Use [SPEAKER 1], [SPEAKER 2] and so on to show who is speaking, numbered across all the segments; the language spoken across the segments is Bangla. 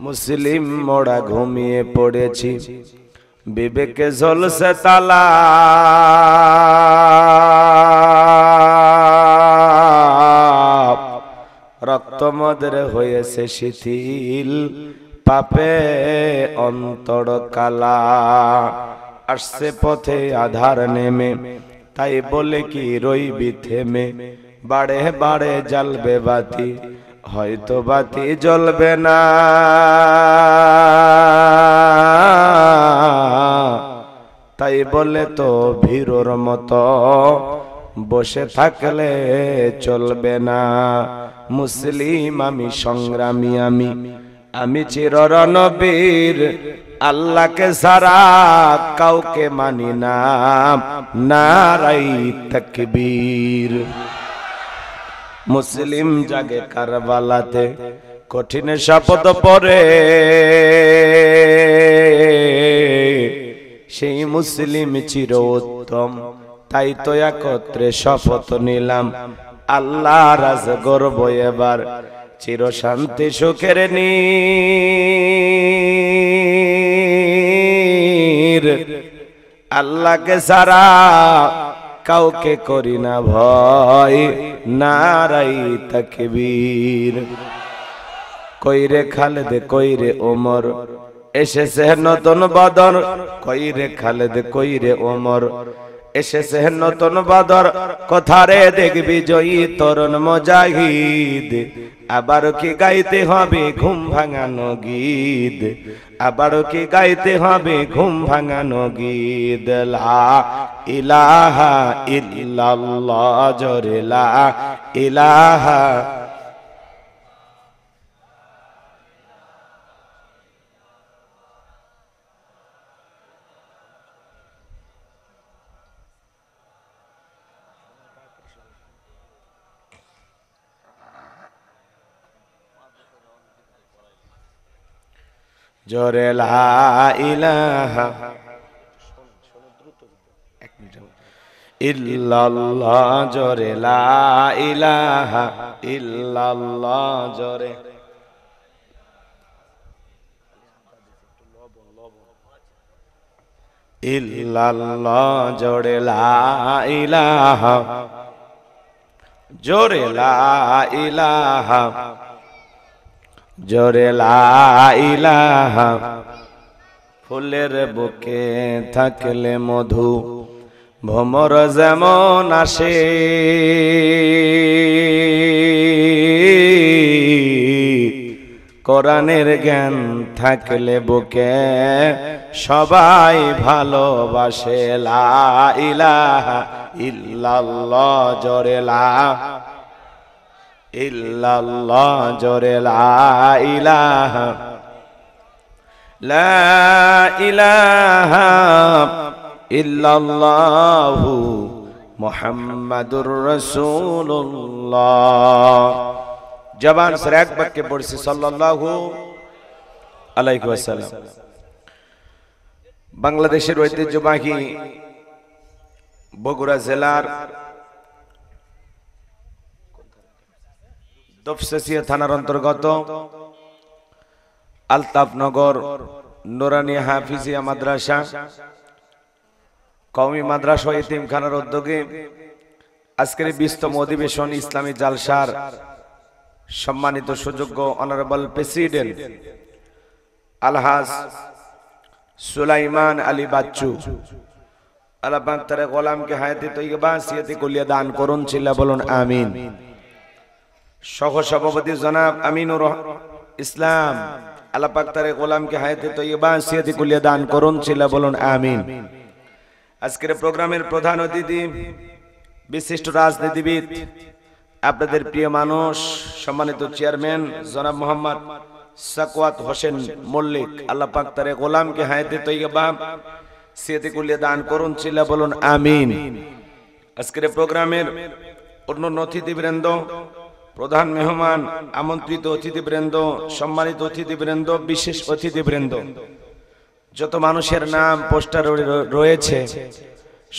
[SPEAKER 1] মুসলিম মোড়া ঘুমিয়ে পড়েছি, বিবেকে ঝলসে তালা, রক্ত মদের হয়েছে শিথিল, পাপে অন্তর কালা। আসছে পথে আধার নেমে, তাই বলে কি রইবি থেমে, বাড়ে বাড়ে জ্বলবে বাতি, হয়তো বাতি জ্বলবে না। তাই বলে তো ভীরুর মতো বসে থাকলে চলবে না। মুসলিম আমি, সংগ্রামী আমি, আমি চির রণবীর, আল্লাহকে সারা কাউকে মানি না, নারাই তাকবীর। মুসলিম জাগে কারবালাতে, কঠিন শপথ পরে, সেই মুসলিম চির উত্তম, তাই তো একত্রে শপথ নিলাম, আল্লাহ রাজ গর্ব এবার চির শান্তি সুখের নীর। আল্লাহকে সারা কাউকে করি না ভয়, নারাই তাকবীর। কইরে খালেদ কইরে ওমর, এসেছে নতুন বদর, কইরে খালেদ কইরে ওমর, এসেছে নতুন বদর। কোথারে দেখবি জয়ী তরুণ মুজাহিদ, আবারও কি গাইতে হবে ঘুম ভাঙানো গীত, আবারও কি গাইতে হবে ঘুম ভাঙানো গীত। লা ইলাহা ইল্লাল্লাহ, জোরে লা ইলাহা। জোরে লা ইলাহা ইল্লাল্লাহ, জোরে লা ইলাহা ইল্লাল্লাহ, জোরে ইল্লাল্লাহ, জোরে লা ইলাহা, জোরে লা ইলাহা, জোরে লা ইলাহা। ফুলের বুকে থাকলে মধু, ভ্রমর যেমন আসে, কোরআনের জ্ঞান থাকলে বুকে সবাই ভালোবাসে। লা ইলাহা ইল্লাল্লাহ, জোরে লা ইল্লাল্লাহ, জোরে লা ইলাহা, লা ইলাহা ইল্লাল্লাহু মুহাম্মাদুর রাসূলুল্লাহ। জবান সে এক বাক্যে পড়ছি সাল্লাল্লাহু আলাইহি ওয়াসাল্লাম। বাংলাদেশের ঐতিহ্যবাহী বগুড়া জেলার দফসেসিয়া থানার অন্তর্গত আলতাফনগর নুরানি হাফিজিয়া মাদ্রাসা, কওমি মাদ্রাসা ইতিমখানার উদ্যোগে আজকের 20তম অধিবেশন ইসলামী জালসার সম্মানিত সুযোগ্য অনারেবল প্রেসিডেন্ট আলহাজ সুলাইমান আলী বাচ্চু, আল্লাহ পাক তার গোলামকে হায়াতে তৈয়বা সিয়াতে কুলিয়া দান করুন, চিল্লা বলুন আমিন। সহ সভাপতি জনাব আমিনুর ইসলাম, আল্লাহ পাক তার গোলামকে হায়াতে তৈয়বা সিয়াতে কুলিয়া দান করুন, চিল্লা বলুন আমিন। আজকের প্রোগ্রামের প্রধান অতিথি বিশিষ্ট রাজনীতিবিদ, আপনাদের প্রিয় মানুষ, সম্মানিত চেয়ারম্যান জনাব মোহাম্মদ সাকওয়াত হোসেন মল্লিক, আল্লাহ পাক তার গোলামকে হায়াতে তৈয়বা সিয়াতে কুলিয়া দান করুন, চিল্লা বলুন আমিন। আজকের প্রোগ্রামের অন্যান্য অতিথিবৃন্দ, প্রধান মেহমান, আমন্ত্রিত অতিথিবৃন্দ, সম্মানিত অতিথিবৃন্দ, বিশেষ অতিথিবৃন্দ, যত মানুষের নাম পোস্টার রয়েছে,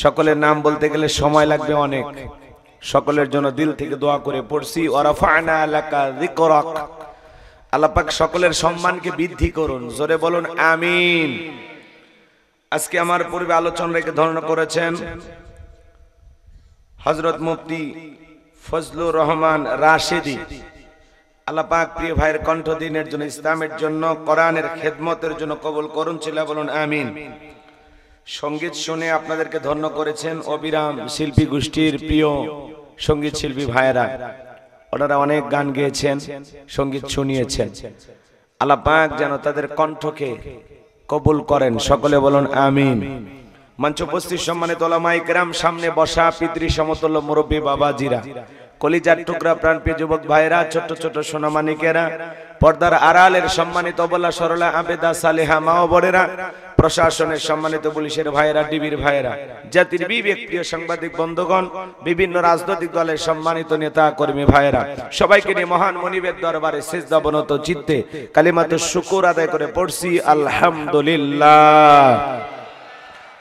[SPEAKER 1] সকলের নাম বলতে গেলে সময় লাগবে অনেক। সকলের জন্য দিল থেকে দোয়া করে পড়ছি, ওয়ারাফা'না লাকা যিকরাক। আল্লাহ পাক সকলের সম্মানকে বৃদ্ধি করুন, জোরে বলুন আমিন। আজকে আমার পূর্বে আলোচনা রেখে ধারণা করেছেন হযরত মুফতি ফজলুর রহমান রাশেদি। আল্লাহ পাক প্রিয় ভাইয়ের কণ্ঠ দিনের জন্য, ইসলামের জন্য, কোরআনের খেদমতের জন্য কবুল করুন, চিল্লা বলুন আমিন। সঙ্গীত শুনে আপনাদেরকে ধন্য করেছেন অবিরাম শিল্পী গোষ্ঠীর প্রিয় সঙ্গীত শিল্পী ভাইয়েরা, ওনারা অনেক গান গেয়েছেন, সঙ্গীত শুনিয়েছেন। আল্লাহ পাক যেন তাদের কণ্ঠকে কবুল করেন, সকলে বলুন আমিন। মঞ্চ উপস্থিত সম্মানিত ওলামায়ে কেরাম, সামনে বসা পিতৃ সমতুল্য মুরব্বী বাবাজিরা, কলিজার টুকরা প্রাণপ্রিয় যুবক ভাইরা, ছোট ছোট সোনামানিকেরা, পর্দার আড়ালের সম্মানিত অবলা সরলা আবেদা সালেহা মা ও বোনেরা, প্রশাসনের সম্মানিত পুলিশের ভাইয়েরা, ডিবির ভাইয়েরা, জাতির বিবেক প্রিয় সাংবাদিক বন্ধুগণ, বিভিন্ন রাজনৈতিক দলের সম্মানিত নেতা কর্মী ভাইয়েরা, সবাইকে নিয়ে মহান মনিবের দরবারে সিজদা বনত চিত্তে কালিমাতুশ শুকর আদায় করে পড়ছি আলহামদুলিল্লাহ।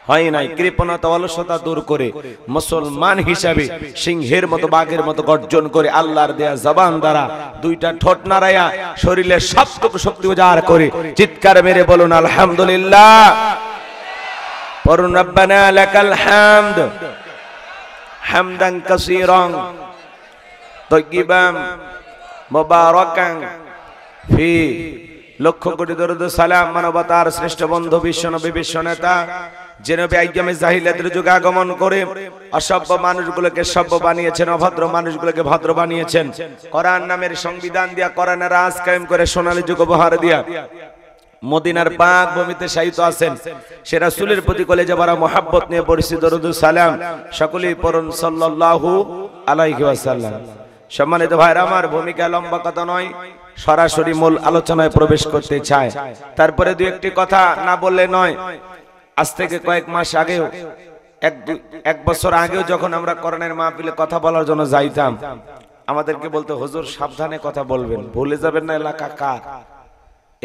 [SPEAKER 1] হয় নাই কৃপণতা অলসতা দূর করে মুসলমান হিসাবে সিংহের মতো বাঘের মতো গর্জন করে আল্লাহর দেয়া জবান দ্বারা দুইটা ঠোঁট নাড়ায়া শরীরের সবটুকু শক্তি উজাড় করে চিৎকার মেরে বলুন আলহামদুলিল্লাহ। পড়ুন রব্বানা লাকাল হামদ হামদান কাসীরান তাইয়িবান মুবারাকান ফি। লক্ষ কোটি দরুদ সালাম মানবতার শ্রেষ্ঠ বন্ধু বিশ্বনবী বিশ্বনেতা জেনবী আইয়ামে জাহিলিয়াতের যুগে আগমন করে অসভ্য মানুষগুলোকে সভ্য বানিয়েছেন, অভদ্র মানুষগুলোকে ভদ্র বানিয়েছেন, কোরআন নামের সংবিধান দিয়া, কোরআনের রাজ কায়েম করে সোনালী যুগ উপহার দিয়া মদিনার পাক ভূমিতে শায়িত আছেন। সে রাসূলের প্রতি কলেজে ভরা মুহাব্বত নিয়ে পড়ছি দরুদ সালাম, সকলেই পড়ুন সাল্লাল্লাহু আলাইহি ওয়াসাল্লাম। সম্মানিত ভাইরা আমার, ভূমিকা লম্বা কথা নয়, সরাসরি মূল আলোচনায় প্রবেশ করতে চায়। তারপরে দুই একটি কথা না বললে নয়। আজ থেকে কয়েক মাস আগেও, এক বছর আগেও যখন আমরা কোরআনের মাহফিলে কথা বলার জন্য যাইতাম, আমাদেরকে বলতে হুজুর সাবধানে কথা বলবেন, ভুলে যাবেন না এলাকা কার।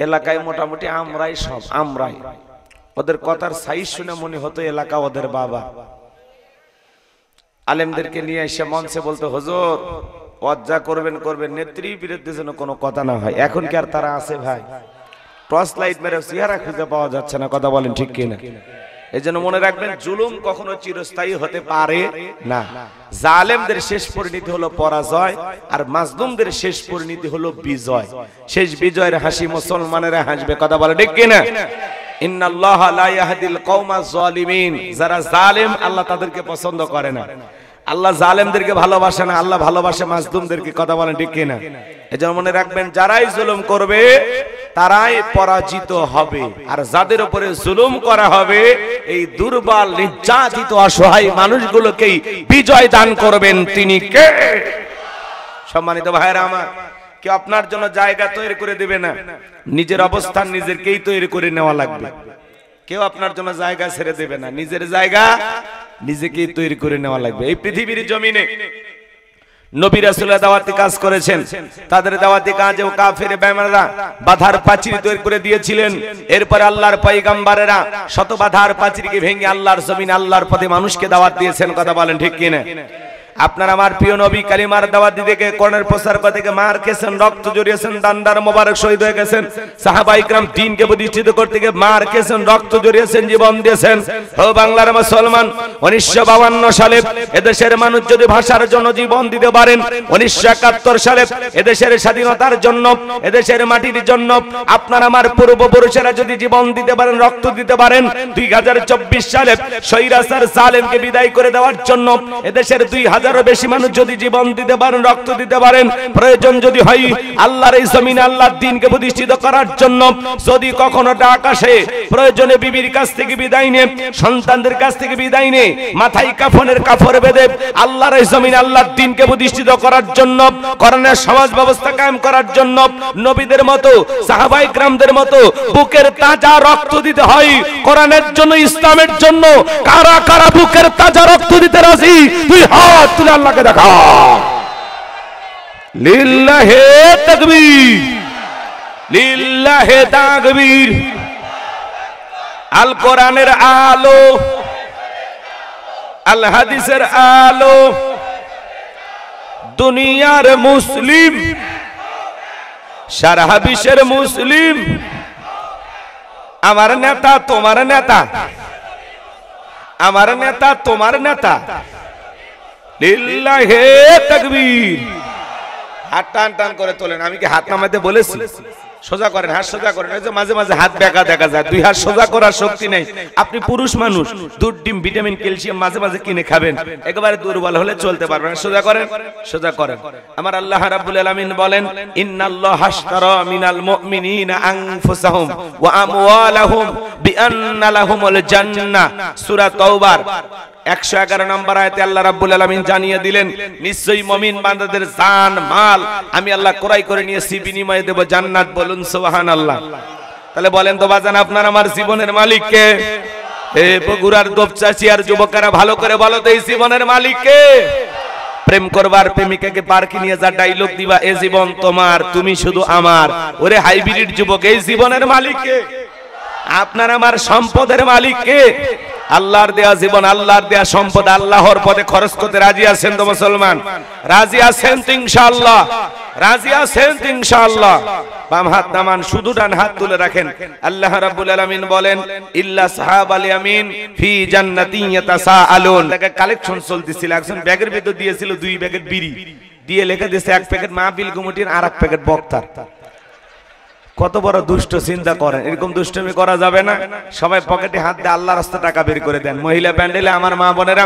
[SPEAKER 1] এলাকায় মোটামুটি আমরাই সব, আমরাই। ওদের কথার সাইজ শুনে মনে হতো এলাকা ওদের বাবা। আলেমদেরকে নিয়ে এসে মঞ্চে বলতে হুজুর ওয়াজ্জা করবেন করবেন, নেত্রীর বিরুদ্ধে যেন কোনো কথা না হয়। এখন কি আর তারা আছে ভাই? টর্চ লাইট মেরে চেহারা খুঁজে পাওয়া যাচ্ছে না, কথা বলেন ঠিক কিনা? এই জন্য মনে রাখবেন, জুলুম কখনো চিরস্থায়ী হতে পারে না। জালেমদের শেষ পরিণতি হলো পরাজয়, আর মাজলুমদের শেষ পরিণতি হলো বিজয়। শেষ বিজয়ের হাসি মুসলমানেরা হাসবে, কথা বলেন ঠিক কিনা? ইন্নাল্লাহা লা ইয়াহদিল কওমাজ জালিমিন। যারা জালেম আল্লাহ তাদেরকে পছন্দ করে না, আল্লাহ জালেমদেরকে ভালোবাসে না, আল্লাহ ভালোবাসে মাজলুমদেরকে, কথা বলেন ঠিক কিনা? এজন্য মনে রাখবেন, যারাই জুলুম করবে তারাই পরাজিত হবে, আর যাদের উপরে জুলুম করা হবে এই দুর্বল নির্যাতিত অসহায় মানুষগুলোকেই বিজয় দান করবেন তিনি কে? সম্মানিত ভাইরা আমার, কেউ আপনার জন্য জায়গা তৈরি করে দিবে না, নিজের অবস্থান নিজেরকেই তৈরি করে নেওয়া লাগবে। কেউ আপনার জন্য জায়গা ছেড়ে দেবে না, নিজের জায়গা নিজেকেই তৈরি করে নেওয়া লাগবে। এই পৃথিবীর জমিনে নবী রাসূলুল্লাহ দাওয়াতি কাজ করেছেন, তাদের দাওয়াতি কাজে কাফের বেঈমানরা বাধার প্রাচীর তৈরি করে দিয়েছিলেন। এরপর আল্লাহর পয়গম্বরেরা শত বাধার প্রাচীরকে ভেঙে আল্লাহর জমিন, আল্লাহর পথে মানুষকে দাওয়াত দিয়েছেন, কথা বলেন ঠিক কিনা? আপনার আমার প্রিয় নবী কালিমার দাওয়াত দিতে গিয়ে কোরআনের প্রচার করতে গিয়ে মার খেয়েছেন, রক্ত জড়িয়েছেন, দান্দার মোবারক শহীদ হয়ে গেছেন। সাহাবায়ে কিরাম দ্বীনকে প্রতিষ্ঠিত করতে গিয়ে মার খেয়েছেন, রক্ত জড়িয়েছেন, জীবন দিয়েছেন। ও বাংলার মুসলমান, 1952 সালে এদেশের মানুষ যদি ভাষার জন্য জীবন দিতে পারেন, 1971 সালে এদেশের স্বাধীনতার জন্য, এদেশের মাটির জন্য আপনার আমার পূর্বপুরুষেরা যদি জীবন দিতে পারেন, রক্ত দিতে পারেন, 2024 সালে স্বৈরাচার জালেমকে বিদায় করে দেওয়ার জন্য এদেশের 2000 বেশি মানুষ যদি জীবন দিতে পারেন, রক্ত দিতে পারেন, প্রয়োজন যদি হয় আল্লাহর এই জমিনে আল্লাহর দ্বীনকে প্রতিষ্ঠিত করার জন্য, যদি কখনো আকাশে প্রয়োজনে বিবির কাছ থেকে বিদায় নিয়ে, সন্তানদের কাছ থেকে বিদায় নিয়ে, মাথায় কাফনের কাপড় বেঁধে আল্লাহর এই জমিনে আল্লাহর দ্বীনকে প্রতিষ্ঠিত করার জন্য, কোরআনের সমাজ ব্যবস্থা কায়েম করার জন্য নবীদের মতো, সাহাবায়ে কিরামদের মতো বুকের তাজা রক্ত দিতে হয় কোরআনের জন্য, ইসলামের জন্য। কারা কারা বুকের তাজা রক্ত দিতে রাজি? তুই হাত তুলে আল্লাহকে দেখা। লিল্লাহে তাকবীর, লিল্লাহে তাকবীর। আল কোরআনের আলো, আল হাদিসের আলো, দুনিয়ার মুসলিম সারা বিশ্বের মুসলিম, আমার নেতা তোমার নেতা, আমার নেতা তোমার নেতা, লিল্লাহে তাকবীর। হাত টান টান করে তোলেন। আমি কি হাত নামাতে বলেছি? সোজা করেন, হাত সোজা করেন। এই যে মাঝে মাঝে হাত বেঁকা দেখা যায়, দুই হাত সোজা করার শক্তি নেই। আপনি পুরুষ মানুষ, দুধ ডিম ভিটামিন ক্যালসিয়াম মাঝে মাঝে কিনে খাবেন, একেবারে দুর্বল হলে চলতে পারবেন। সোজা করেন, সোজা করেন। আমার আল্লাহ রাব্বুল আলামিন বলেন, ইন্নাল্লাহা আশতারা মিনাল মুমিনিনা আনফুসাহুম ওয়া আমওয়ালাহুম বিআন্না লাহুমুল জান্নাহ। সূরা তাওবার 111 নম্বর আয়াতে আল্লাহ রাব্বুল আলামিন জানিয়ে দিলেন, নিশ্চয়ই মুমিন বান্দাদের জান মাল আমি আল্লাহ ক্রয় করে নিয়েছি, বিনিময়ে দেব জান্নাত। বলুন সুবহানাল্লাহ। তাহলে বলেন তো বাজান, আপনার আমার জীবনের মালিক কে? হে বগুড়ার দোপচাচি আর যুবকেরা ভালো করে বলো তো, এই জীবনের মালিক কে? প্রেম করবার প্রেমিকাকে পার্কে নিয়ে যা ডায়লগ দিবা, এ জীবন তোমার, তুমি শুধু আমার। ওরে হাইব্রিড যুবক, এই জীবনের মালিক কে? আপনার আমার সম্পদের মালিক কে? আল্লাহর দেয়া জীবন, আল্লাহর দেয়া সম্পদ আল্লাহর পথে খরচ করতে রাজি আছেন তো মুসলমান? রাজি আছেন তো ইনশাআল্লাহ? রাজি আছেন তো ইনশাআল্লাহ? বাম হাত নামান, শুধু ডান হাত তুলে রাখেন। আল্লাহ রাব্বুল আলামিন বলেন, ইল্লা সাহাবাল ইয়ামিন ফি জান্নাতিন ইয়াতাসাআলুন। তাকে কালেকশন চলতেছিল, একজন ব্যাগের ভিতর দিয়েছিল 2 প্যাকেট বিড়ি, দিয়ে লিখে দিয়েছে 1 প্যাকেট মাহফিল কমিটির আর 1 প্যাকেট বক্তার। কত বড় দুষ্ট, চিন্তা করেন। এরকম দুষ্টমি করা যাবে না। সবাই পকেটে হাত দিয়ে আল্লাহর রাস্তায় টাকা বের করে দেন। মহিলা প্যান্ডেলে আমার মা বোনেরা,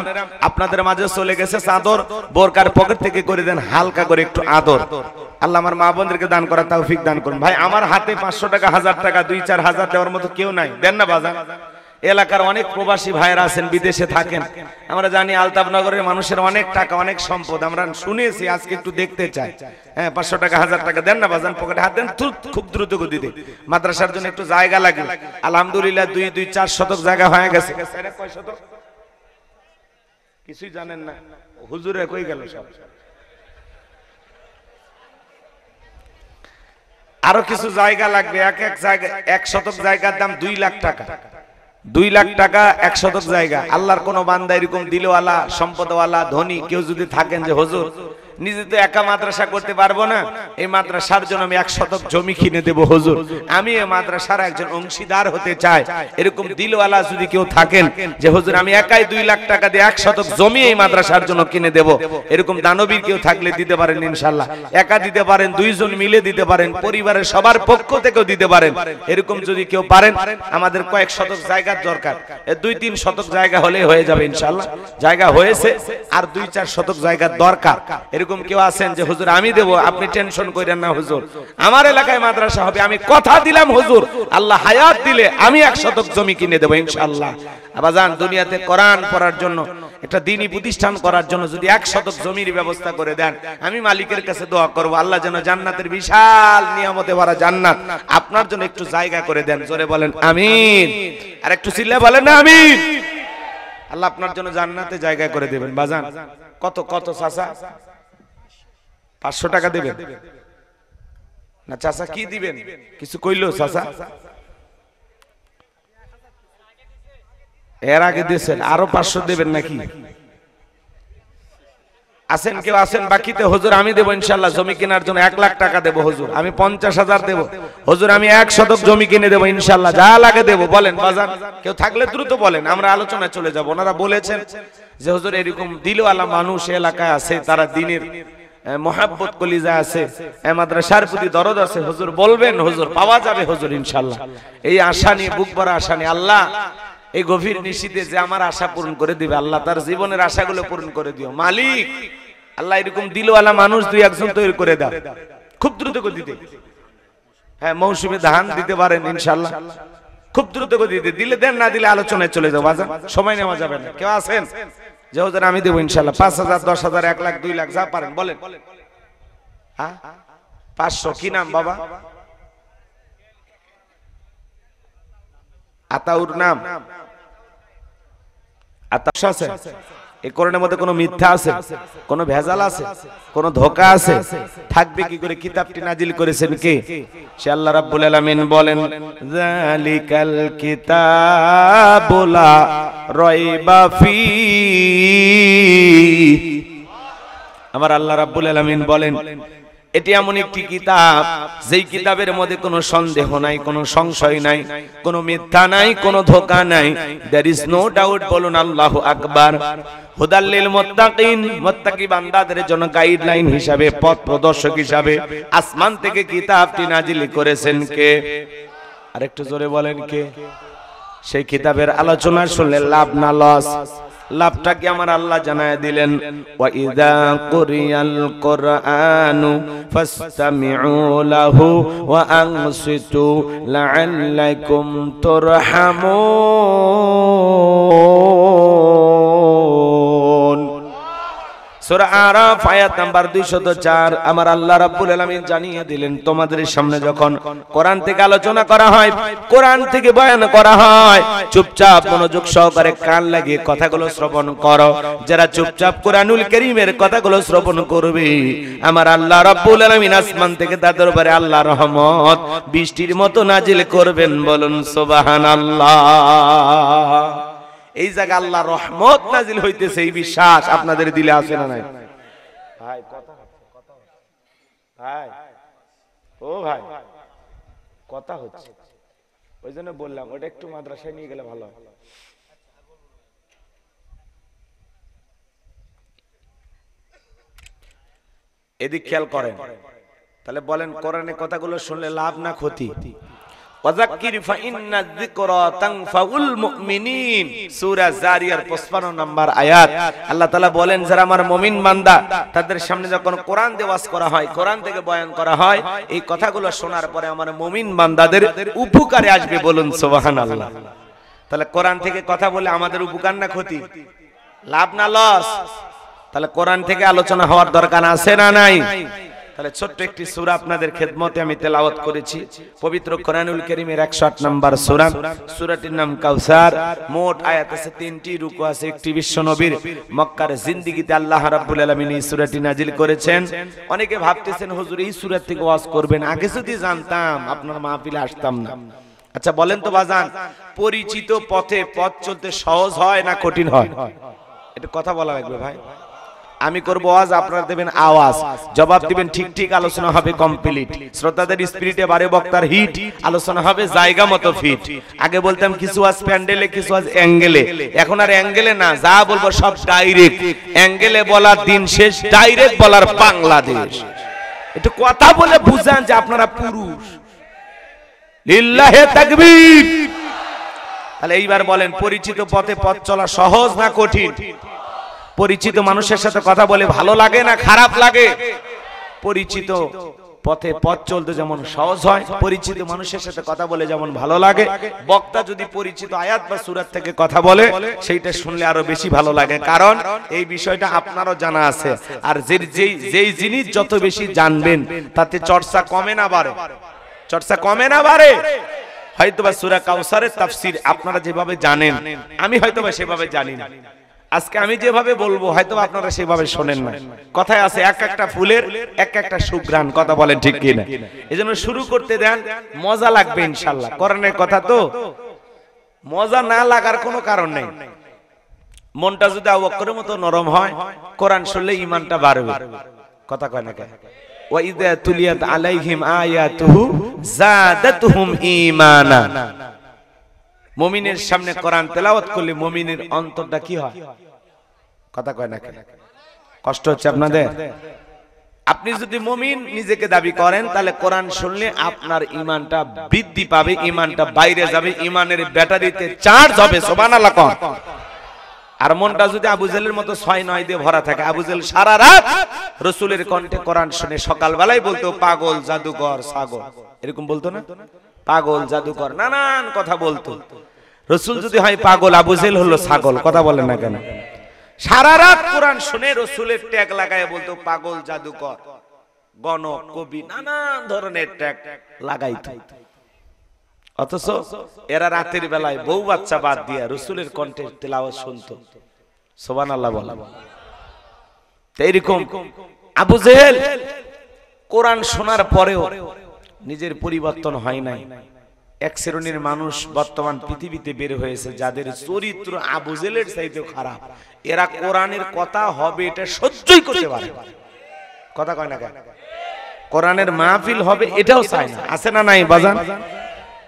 [SPEAKER 1] আপনাদের মাঝে চলে গেছে চাদর, বোরকার পকেট থেকে করে দেন হালকা করে একটু আদর। আল্লাহ আমার মা বোনদেরকে দান করার তৌফিক দান করুন। ভাই আমার হাতে 500 টাকা, 1000 টাকা, 2-4 হাজার দেওয়ার মতো কেউ নাই, দেন না বাজান। এলাকার অনেক প্রবাসী ভাইরা আছেন, বিদেশে থাকেন। আমরা জানি আলতাফনগরের মানুষের অনেক টাকা, অনেক সম্পদ, আমরা শুনেছি। আজকে একটু দেখতে চাই। হ্যাঁ, 500 টাকা, 1000 টাকা দেন না বাজান, পকেটে হাত দেন, খুব দ্রুত গতিতে। মাদ্রাসার জন্য একটু জায়গা লাগে, আলহামদুলিল্লাহ 2-4 শতক জায়গা হয়ে গেছে। কয় শতক কিছুই জানেন না, হুজুরে কই গেল সব। আরো কিছু জায়গা লাগবে। এক জায়গা, 1 শতক জায়গার দাম 2 লাখ টাকা। 2 লাখ টাকা 1 শতক জায়গা। আল্লাহর কোন বান্দা এরকম দিলওয়ালা, সম্পদওয়ালা, ধনী কেউ যদি থাকেন যে হুজুর নিজে তো একা মাদ্রাসা করতে পারবো না, এই মাদ্রাসার জন্য আমি 1 শতক জমি কিনে দেব হুজুর, আমি এই মাদ্রাসার একজন অংশীদার হতে চাই, এরকম দিলওয়ালা যদি কেউ থাকেন যে হুজুর আমি একাই 2 লাখ টাকা দিয়ে 1 শতক জমি এই মাদ্রাসার জন্য কিনে দেব, এরকম দানবীর কেউ থাকলে দিতে পারেন ইনশাআল্লাহ। একা দিতে পারেন, 2 জন মিলে দিতে পারেন, পরিবারের সবার পক্ষ থেকেও দিতে পারেন। এরকম যদি কেউ পারেন, আমাদের কয়েক শতক জায়গার দরকার। 2-3 শতক জায়গা হলে হয়ে যাবে ইনশাআল্লাহ। জায়গা হয়েছে, আর 2-4 শতক জায়গার দরকার। এরকম কেউ আছেন যে হুজুর আমি দেব, আপনি টেনশন করেন না হুজুর, আমার এলাকায় মাদ্রাসা হবে, আমি কথা দিলাম হুজুর, আল্লাহ হায়াত দিলে আমি 1 শতক জমি কিনে দেব ইনশাআল্লাহ। আবাজান, দুনিয়াতে কোরআন পড়ার জন্য, একটা দ্বীনি প্রতিষ্ঠান করার জন্য যদি 1 শতক জমির ব্যবস্থা করে দেন, আমি মালিকের কাছে দোয়া করব আল্লাহ যেন জান্নাতের বিশাল নিয়ামতে ভরা জান্নাত আপনার জন্য একটু জায়গা করে দেন। জোরে বলেন আমিন, আর একটু চিল্লায় বলেন না আমিন। আল্লাহ আপনার জন্য জান্নাতে জায়গা করে দেবেন। বাজান কত কত চাচা 500 টাকা দেবেন না? চাচা কি দিবেন? কিছু কইলো চাচা? এর আগে দিয়েছেন, আরো 500 দেবেন নাকি? আছেন কেউ? আছেন বাকিতে? হুজুর আমি দেব ইনশাআল্লাহ, জমি কেনার জন্য 1 লাখ টাকা দেব হুজুর, আমি 50,000 দেব হুজুর, আমি 1 শতক জমি কিনে দেব ইনশাআল্লাহ, যা লাগে দেব। বলেন বাজান, কেউ থাকলে দ্রুত বলেন, আমরা আলোচনায় চলে যাব। ওনারা বলেছেন যে হুজুর এরকম দিলওয়ালা মানুষ এলাকায় আছে, তারা দ্বীনের মোহাব্বত কলিজা আছে, মাদ্রাসার প্রতি দরদ আছে, হুজুর বলবেন, হুজুর পাওয়া যাবে হুজুর ইনশাআল্লাহ। এই আশা নিয়ে, বুক ভরা আশা নিয়ে, আল্লাহ এই গভীর নিশীথে যে আমার আশা পূরণ করে দিবে, আল্লাহ তার জীবনের আশাগুলো পূরণ করে দিও মালিক। আল্লাহ এরকম দিলওয়ালা মানুষ 2-1 তৈরি করে দাও খুব দ্রুত গতিতে। হ্যাঁ, মৌসুমে ধান দিতে পারেন ইনশাআল্লাহ, খুব দ্রুত গতিতে দিলে দেন, না দিলে আলোচনায় চলে যাও। বাজান সময় নেওয়া যাবে না। কেউ আছেন যে হুজুর আমি দেব ইনশাআল্লাহ? 5,000, 10,000, 1 লাখ, 2 লাখ, যা পারেন বলেন। হ্যাঁ 500। কি নাম বাবা? আতাউর নাম? আতাউর আছে? এই কোরআনের মধ্যে কোনো মিথ্যা আছে? কোনো ভেজাল আছে? কোনো ধোঁকা আছে? থাকবে কি করে? কিতাবটি নাজিল করেছেন কে? সে আল্লাহ রাব্বুল আলামিন বলেন, যালিকাল কিতাবু লা রাইবা ফি। আমার আল্লাহ রাব্বুল আলামিন বলেন, এটি এমন একটি কিতাব যেই কিতাবের মধ্যে কোনো সন্দেহ নাই, কোনো সংশয় নাই, কোনো মিথ্যা নাই, কোনো ধোঁকা নাই। There is no doubt. বলুন আল্লাহু আকবার। হুদাল লিল মুত্তাকিন, মুত্তাকি বান্দাদের জন্য গাইডলাইন হিসাবে, পথ প্রদর্শক হিসাবে আসমান থেকে কিতাবটি নাজিল করেছেন কে? আরেকটু জোরে বলেন কে? সেই কিতাবের আলোচনা শুনলে লাভ না লস? লাভটা কি আমার আল্লাহ জানায় দিলেন, ওয়া ইযা কুরিয়াল কুরআনু ফাসতামিউ লাহু ওয়া আনসিতু লাআল্লাকুম তুরহামুন। সূরা আরাফ আয়াত নাম্বার 204। আমার আল্লাহ রাব্বুল আলামিন জানিয়ে দিলেন, তোমাদের সামনে যখন কোরআন থেকে আলোচনা করা হয়, কোরআন থেকে বয়ান করা হয়, চুপচাপ মনোযোগ সহকারে কান লাগিয়ে কথাগুলো শ্রবণ করো। যারা চুপচাপ কোরআনুল কারীমের কথাগুলো শ্রবণ করবে, আমার আল্লাহ রাব্বুল আলামিন আসমান থেকে তাদের উপরে আল্লাহর রহমত বৃষ্টির মতো নাজিল করবেন। বলুন সুবহানাল্লাহ। এই জায়গা আল্লাহর রহমত নাজিল হইতেছে, এই বিশ্বাস আপনাদের দিলে আছে না নাই? ভাই কথা ভাই, ও ভাই কথা হচ্ছে, ওই জন্য বললাম ওটা একটু মাদ্রাসায় নিয়ে গেলে ভালো। এদিক খেয়াল করেন। তাহলে বলেন, কোরআনের কথাগুলো শুনলে লাভ না ক্ষতি? ওয়াযাক্কির ফাইন্না যিকরা তানফাউল মুমিনিন, সূরা জারিয়ার 55 নম্বর আয়াত। আল্লাহ তাআলা বলেন, যারা আমার মুমিন বান্দা, তাদের সামনে যখন কোরআন দিয়ে ওয়াজ করা হয়, কোরআন থেকে বয়ান করা হয়, এই কথাগুলো শোনার পরে আমার মুমিন বান্দাদের উপকারে আসবে। বলুন সুবহানাল্লাহ। তাহলে কোরআন থেকে কথা বলে আমাদের উপকার না ক্ষতি? লাভ না লস? তাহলে কোরআন থেকে আলোচনা হওয়ার দরকার আছে না নাই? তাহলে ছোট্ট একটি সূরা আপনাদের খেদমতে আমি তেলাওয়াত করেছি, পবিত্র কোরআনুল কারীমের 108 নম্বর সূরা। সূরাটির নাম কাউসার। মোট আয়াত আছে 3টি, রুকু আছে 1টি। বিশ্ব নবীর মক্কার জিন্দেগিতে আল্লাহ রাব্বুল আলামিন এই সূরাটি নাজিল করেছেন। অনেকে ভাবতেছেন, হুজুর এই সূরা থেকে ওয়াজ করবেন, আগে যদি জানতাম আপনার মাহফিলে আসতাম না। আচ্ছা বলেন তো বাজান, পরিচিত পথে পথ চলতে সহজ হয় না কঠিন হয়? এটা কথা বলা লাগবে ভাই। আমি করব ওয়াজ, আপনারা দেবেন আওয়াজ, জবাব দিবেন ঠিক ঠিক, আলোচনা হবে কমপ্লিট। শ্রোতাদের স্পিরিটে বারে বক্তার হিট, আলোচনা হবে জায়গা মতো ফিট। আগে বলতাম কিছু আজ প্যান্ডেলে, কিছু আজ অ্যাঙ্গেলে, এখন আর অ্যাঙ্গেলে না, যা বলবো সব ডাইরেক্ট। অ্যাঙ্গেলে বলার দিন শেষ, ডাইরেক্ট বলার বাংলাদেশ। একটু কথা বলে বুঝান যে আপনারা পুরুষ। লিল্লাহে তাকবীর। তাহলে এইবার বলেন, পরিচিত পথে পথ চলা সহজ না কঠিন? পরিচিত মানুষের সাথে কথা বলে ভালো লাগে না খারাপ লাগে? পরিচিত পথে পথ চলতে যেমন সহজ হয়, পরিচিত মানুষের সাথে কথা বলে যেমন ভালো লাগে। বক্তা যদি পরিচিত আয়াত বা সূরা থেকে কথা বলে, সেইটা শুনলে আরো বেশি ভালো লাগে, কারণ এই বিষয়টা আপনারও জানা আছে। আর যেই জিনিস যত বেশি জানবেন, তাতে চর্চা কমে না বাড়ে? চর্চা কমে না বাড়ে? হয়তোবা সূরা কাউসারের তাফসীর আপনারা যেভাবে জানেন, আমি হয়তোবা সেভাবে জানি না। আজকে আমি যেভাবে বলবো হয়তো আপনারা সেভাবে শোনেন না। কথায় আছে, এক একটা ফুলের এক একটা সুঘ্রাণ। কথা বলেন ঠিক কি না? এজন্য শুরু করতে দেন, মজা লাগবে ইনশাআল্লাহ। কোরআনের কথা তো মজা না লাগার কোনো কারণ নেই। মনটা যদি আবু বকরের মতো নরম হয়, কোরআন শুনলে ঈমানটা বাড়বে। কথা কয় না কেন? ওয়া ইযা তুলিয়াত আলাইহিম আয়াতুহু যাদাতুহুম ঈমানা। মুমিনের সামনে কোরআন তেলাওয়াত করলে মুমিনের অন্তরটা কি হয়? কথা কয় না কেন? কষ্ট হচ্ছে আপনাদের? আপনি যদি মুমিন নিজেকে দাবি করেন, তাহলে কোরআন শুনলে আপনার ঈমানটা বৃদ্ধি পাবে, ঈমানটা বাইরে যাবে, ঈমানের ব্যাটারিতে চার্জ হবে। সুবহানাল্লাহ। আর মনটা যদি আবু জেলের মতো 6-9 দিয়ে ভরা থাকে, আবু জেল সারা রাত রাসূলের কণ্ঠে কোরআন শুনে সকালবেলায় বলতো পাগল, জাদুকর, ছাগল, এরকম বলতো না? পাগল, জাদুকর, নানান কথা বলতো। রাসূল যদি হয় পাগল, আবু জেল হলো ছাগল। কথা বলেন না কেন? সারা রাত কোরআন শুনে রাসূলের ট্যাগ লাগায় বলতো পাগল, জাদুকর, গণক, কবি, নানান ধরনের ট্যাগ লাগাইতো। অথচ এরা রাতের বেলায় বউ বাচ্চা বাদ দিয়ে রাসূলের কণ্ঠে তেলাওয়াত শুনতো। সুবহানাল্লাহ বলা। এইরকম আবু জেহেল কোরআন শোনার পরেও নিজের পরিবর্তন হয় নাই। এক শ্রেণীর মানুষ বর্তমান পৃথিবীতে বের হয়েছে, যাদের চরিত্র আবু জেহেলের চাইতেও খারাপ। এরা কোরআনের কথা হবে এটা সহ্যই করতে পারে। কথা কয় না কেন? কোরআনের মাহফিল হবে এটাও চায় না, আছে না নাই বাজান?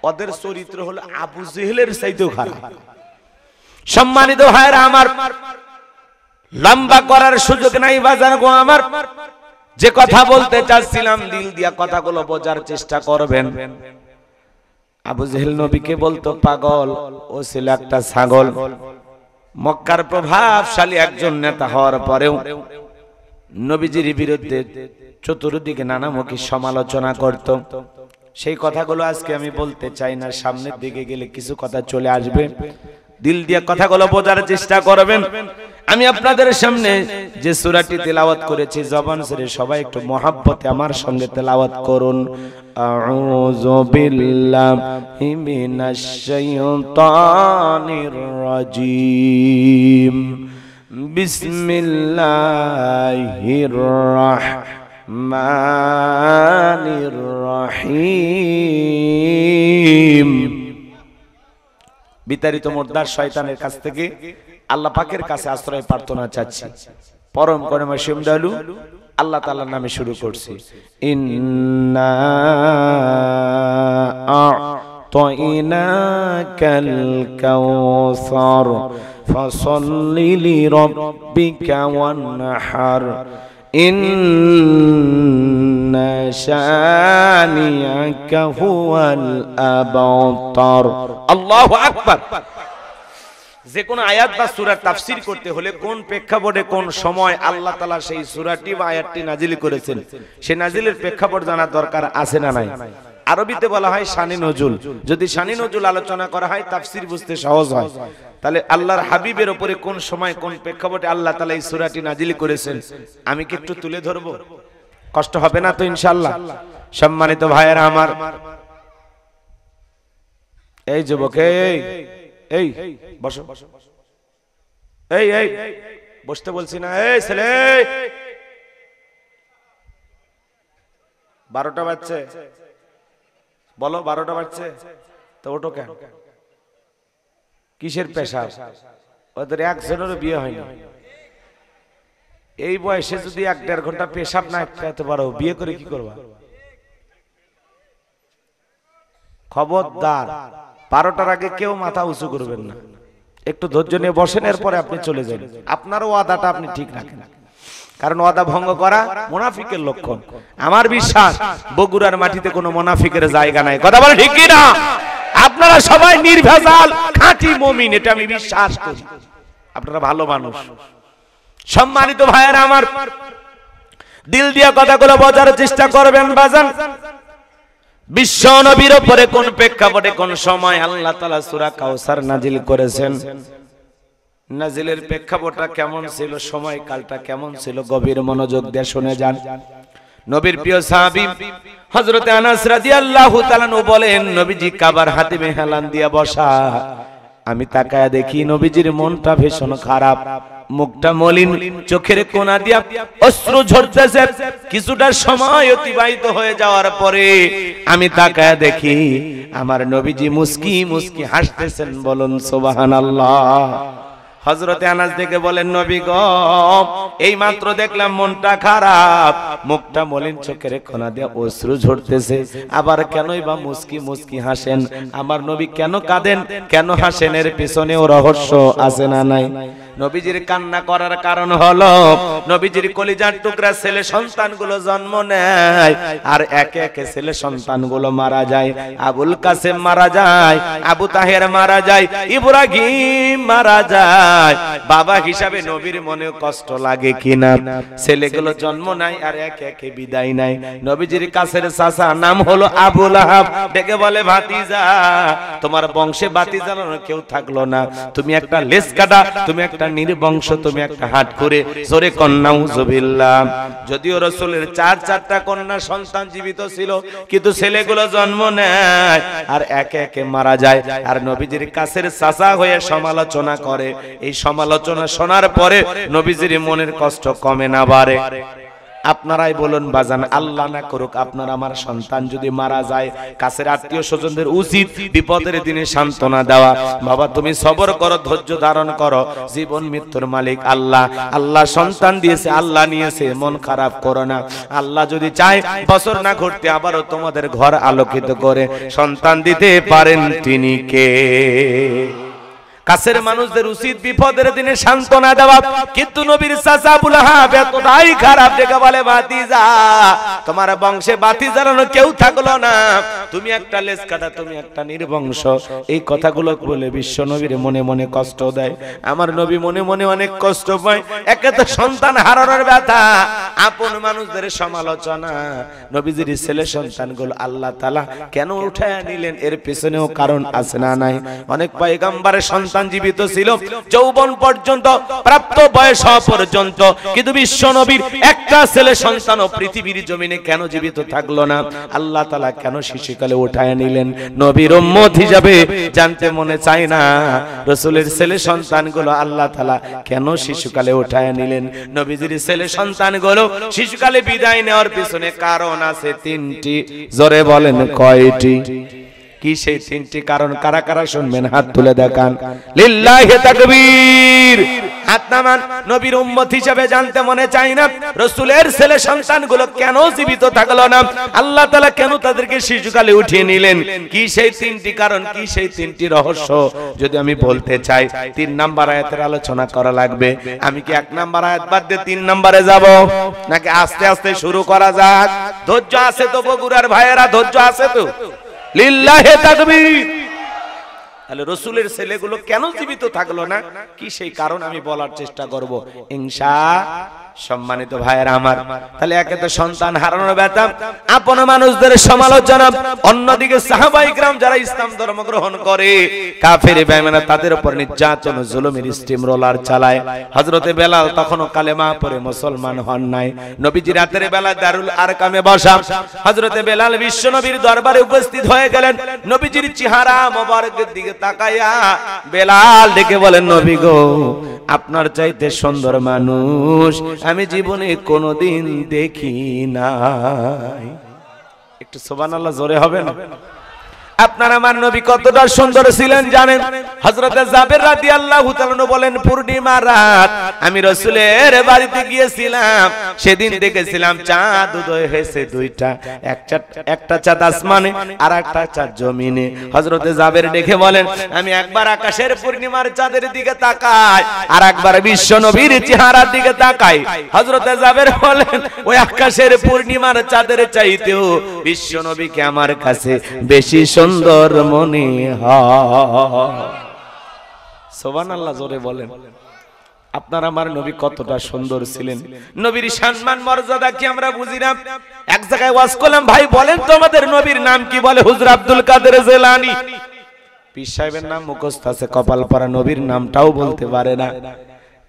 [SPEAKER 1] ওদের চরিত্র হলো আবু জেহেলের চাইতেও খারাপ। সম্মানিত ভাইরা আমার, লম্বা করার সুযোগ নাই বাজান গো আমার, যে কথা বলতে চাচ্ছিলাম দিল দিয়া কথাগুলো বোঝার চেষ্টা করবেন। আবু জেহেল নবীকে বলতো পাগল, ও ছিল একটা ছাগল। মক্কার প্রভাবশালী একজন নেতা হওয়ার পরেও নবীজির বিরুদ্ধে চতুর্দিকে নানামুখী সমালোচনা করত। সেই কথাগুলো আজকে আমি বলতে চাই না, সামনের দিকে গেলে কিছু কথা চলে আসবে, দিল দিয়ে কথাগুলো বোঝার চেষ্টা করবেন। আমি আপনাদের সামনে যে সূরাটি তেলাওয়াত করেছি জবান ছেড়ে সবাই একটু মহাব্বতে আমার সঙ্গে তেলাওয়াত করুন। আউযু বিল্লাহি মিনাশ শাইতানির রাজীম। বিসমিল্লাহির রাহমানির রহিম। বিতাড়িত মুর্দার শয়তানের কাছ থেকে আল্লাহ পাকের কাছে আশ্রয় প্রার্থনা চাচ্ছি। পরম করুণাময় অসীম দয়ালু আল্লাহ তাআলার নামে শুরু করছি। ইন্না আ'তাইনাকাল কাউসার ফাসাল্লি লিরাব্বিকা ওয়ানহার ইন্না শানিয়াকা হুয়াল আবতার। আল্লাহু আকবার। যে কোন আয়াত বা সূরার তাফসীর করতে হলে কোন প্রেক্ষাপটে কোন সময় আল্লাহ তাআলা সেই সূরাটি বা আয়াতটি নাজিল করেছেন, সেই নাজিলের প্রেক্ষাপট জানা দরকার আছে না নাই? আরবিতে বলা হয় শানে নজুল। যদি শানে নজুল আলোচনা করা হয় তাফসীর বুঝতে সহজ হয়। তাহলে আল্লাহর হাবিবের উপরে কোন সময় কোন প্রেক্ষাপটে আল্লাহ তাআলা এই সূরাটি নাজিল করেছেন আমি কি একটু তুলে ধরব? কষ্ট হবে না তো ইনশাআল্লাহ? সম্মানিত ভাইয়েরা আমার, এই যুবক, এই বসো, এই বসতে বলছি না? এই ছেলে, 12টা বাজছে, বলো 12টা বাজছে তো ওঠো কেন? কিসের পেশাব? ওদের একজনেরও বিয়ে হয়নি। এই বয়সে যদি 1-1.5 ঘন্টা পেশাব না খেতে পারো, বিয়ে করে কি করবা? খবরদার 12টার আগে কেউ মাথা উঁচু করবেন না। একটু ধৈর্য নিয়ে বসেন, এরপরে আপনি চলে যান। আপনার ওয়াদাটা আপনি ঠিক রাখেন, কারণ ওয়াদা ভঙ্গ করা মুনাফিকের লক্ষণ। আমার বিশ্বাস বগুড়ার মাটিতে কোনো মুনাফিকের জায়গা নাই। কথা বলে ঠিক কি না? আপনারা সবাই নির্ভেজাল খাঁটি মুমিন, এটা আমি বিশ্বাস করি। আপনারা ভালো মানুষ। সম্মানিত ভাইয়েরা আমার, দিল দিয়ে কথাগুলো বোঝার চেষ্টা করবেন বাজান। বিশ্ব নবীর উপরে কোন প্রেক্ষাপটে কোন সময় আল্লাহ তাআলা সূরা কাউসার নাজিল করেছেন, নাজিলের প্রেক্ষাপটটা কেমন ছিল, সময়কালটা কেমন ছিল, গভীর মনোযোগ দিয়ে শুনে যান। নবীর প্রিয় সাহাবী হযরত আনাস রাদিয়াল্লাহু তাআলা বলেন, নবীজি কাবার হাতিমে হেলান দিয়ে বসা। আমি তাকায়া দেখি নবীজির মনটা ভীষণ খারাপ, মুখটা মলিন, চোখের কোণা দিয়া অশ্রু ঝরতেছে। কিছুটা সময় অতিবাহিত হয়ে যাওয়ার পরে আমি তাকায়া দেখি আমার নবীজি মুস্কি মুস্কি হাসতেছেন। বলুন সুবহানাল্লাহ। হযরতে আনাস দেখে বলেন, নবী গো, এই মাত্র দেখলাম মনটা খারাপ, মুখটা মলিন, চোখের কোণা দিয়ে অশ্রু ঝরতেছে, আবার কেনই বা মুস্কি মুস্কি হাসেন? আমার নবী কেন কাঁদেন, কেন হাসেন? এর পিছনেও রহস্য আছে না নাই? নবীজির কান্না করার কারণ হলো নবীজির কলিজার টুকরা ছেলে সন্তানগুলো জন্ম নেয়, আর একে একে ছেলে সন্তানগুলো মারা যায়। আবুল কাসেম মারা যায়, আবু তাহের মারা যায়, ইব্রাহিম মারা যায়। বাবা হিসাবে নবীর মনে কষ্ট লাগে কিনা? ছেলেগুলো জন্ম নেয় আর একে একে বিদায় নেয়। নবীজির কাছের চাচা নাম হলো আবু লাহাব, ডেকে বলে, ভাতিজা, তোমার বংশে ভাতিজার কেউ থাকলো না, তুমি একটা লেজ কাটা, তুমি একটা নির্বংশ, তুমি একটা হাট করে। জোরে কন্যা উযুবিল্লাহ। যদিও রাসূলের 4-4টা কন্যা সন্তান জীবিত ছিল, কিন্তু ছেলেগুলো জন্ম নেয় আর একে একে মারা যায়। আর নবীজির কাছের চাচা হয়ে সমালোচনা করে। এই সমালোচনা শোনার পরে নবীজির মনের কষ্ট কমে না বাড়ে? আপনারাই বলুন বাজান, আল্লাহ না করুক আপনার আমার সন্তান যদি মারা যায়, কাছের আত্মীয় স্বজনদের উচিত বিপদের দিনে সান্ত্বনা দেওয়া। বাবা তুমি সবর করো, ধৈর্য ধারণ করো, জীবন মৃত্যুর মালিক আল্লাহ। আল্লাহ সন্তান দিয়েছে, আল্লাহ নিয়েছে, মন খারাপ করো না। আল্লাহ যদি চায় বছর না ঘুরতে আবারও তোমাদের ঘর আলোকিত করে সন্তান দিতে পারেন তিনি কে? কাছের মানুষদের উচিত বিপদের দিনে সান্ত্বনা দেওয়া। কিন্তু নবীর চাচা আবু লাহাব এতটাই খারাপ দেখে বলে, ভাতিজা তোমার বংশে বাতি জ্বালানো কেউ থাকলো না, তুমি একটা লেজ কাটা, তুমি একটা নির্বংশ। এই কথাগুলো বলে বিশ্ব নবীর মনে মনে কষ্ট দেয়। আমার নবী মনে মনে অনেক কষ্ট পায়। একে তো সন্তান হারানোর ব্যথা, আপন মানুষদের সমালোচনা। নবীজির ছেলে সন্তানগুলো আল্লাহ তাআলা কেন উঠায় নিলেন, এর পেছনেও কারণ আছে না নাই? অনেক পয়গম্বরের সন্তান জীবিত ছিল যৌবন পর্যন্ত, প্রাপ্ত বয়স পর্যন্ত, কিন্তু বিশ্ব নবীর একটা ছেলে সন্তানও পৃথিবীর জমিনে কেন জীবিত থাকলো না? আল্লাহ তাআলা কেন শিশুকালে উঠায় নিলেন? নবীর উম্মত হিসাবে জানতে মনে চায় না রাসূলের ছেলে সন্তানগুলো আল্লাহ তাআলা কেন শিশুকালে উঠায় নিলেন? নবীজির ছেলে সন্তানগুলো শিশুকালে বিদায় নেওয়ার পিছনে কারণ আছে তিনটি। জোরে বলেন কয়টি? কি সেই তিনটি কারণ? কারা কারা শুনবেন হাত তুলে দেখান। লিল্লাহি তাকবীর। হাত নামান। নবীর উম্মত হিসেবে জানতে মনে চাই না রাসূলের ছেলে সন্তানগুলো কেন জীবিত থাকলো না? আল্লাহ তাআলা কেন তাদেরকে শিশুকালে উঠিয়ে নিলেন? কি সেই তিনটি কারণ, কি সেই তিনটি রহস্য? যদি আমি বলতে চাই 3 নাম্বার আয়াতের আলোচনা করা লাগবে। আমি কি 1 নাম্বার আয়াত বাদ দিয়ে 3 নাম্বারে যাব, নাকি আস্তে আস্তে শুরু করা যাক? ধৈর্য আছে তো বগুড়ার ভাইয়েরা? ধৈর্য আছে তো? লিল্লাহি তাকবীর। তাহলে রাসূলের ছেলেগুলো কেন জীবিত থাকলো না, কি সেই কারণ আমি বলার চেষ্টা করব ইনশাআল্লাহ। সম্মানিত ভাইয়েরা আমার, তাহলে একে তো সন্তান হারানোর ব্যথা, আপন মানুষদের সমালোচনা, অন্যদিকে সাহাবায়ে কিরাম যারা ইসলাম ধর্ম গ্রহণ করে কাফের বেঈমান তাদের উপর নির্যাতন জুলুমের স্টিম রোলার চালায়। হযরতে বেলাল তখনও কালেমা পড়ে মুসলমান হন নাই। নবীজি রাতের বেলা দারুল আরকামে বসা, হযরতে বেলাল বিশ্ব নবীর দরবারে উপস্থিত হয়ে গেলেন। নবীজির চেহারা মোবারকের দিকে তাকায়া বেলাল ডেকে বলেন, নবী গো, আপনার চাইতে সুন্দর মানুষ আমি জীবনে কোনোদিন দেখি নাই। একটু সুবহানাল্লাহ জোরে হবে না? আপনার আমার নবী কতটা সুন্দর ছিলেন জানেন? হযরতে জাবের রাদিয়াল্লাহু তাআলা বলেন, পূর্ণিমা রাত আমি রাসূলের বাড়িতে গিয়েছিলাম, সেদিন দেখেছিলাম চাঁদ উদয় হয়েছে দুইটা, একটা চাঁদ আসমানে আর একটা চাঁদ জমিনে। হযরতে জাবের দেখে বলেন, আমি একবার আকাশের পূর্ণিমার চাঁদের দিকে তাকাই আর একবার বিশ্ব নবীর চেহারার দিকে তাকাই। হযরতে জাবের বলেন, ওই আকাশের পূর্ণিমার চাঁদের চাইতেও বিশ্ব নবীকে আমার কাছে বেশি সুন্দর মনে হয়। সুবহানাল্লাহ জোরে বলেন। আপনার আমার নবী কতটা সুন্দর ছিলেন, নবীর সম্মান মর্যাদা কি আমরা বুঝি না? এক জায়গায় ওয়াজ করলাম, ভাই বলেন তো আমাদের নবীর নাম কি? বলে হুজুর আব্দুল কাদের জিলানী। পীর সাহেবের নাম মুখস্থ আছে, কপাল পরা, নবীর নামটাও বলতে পারে না।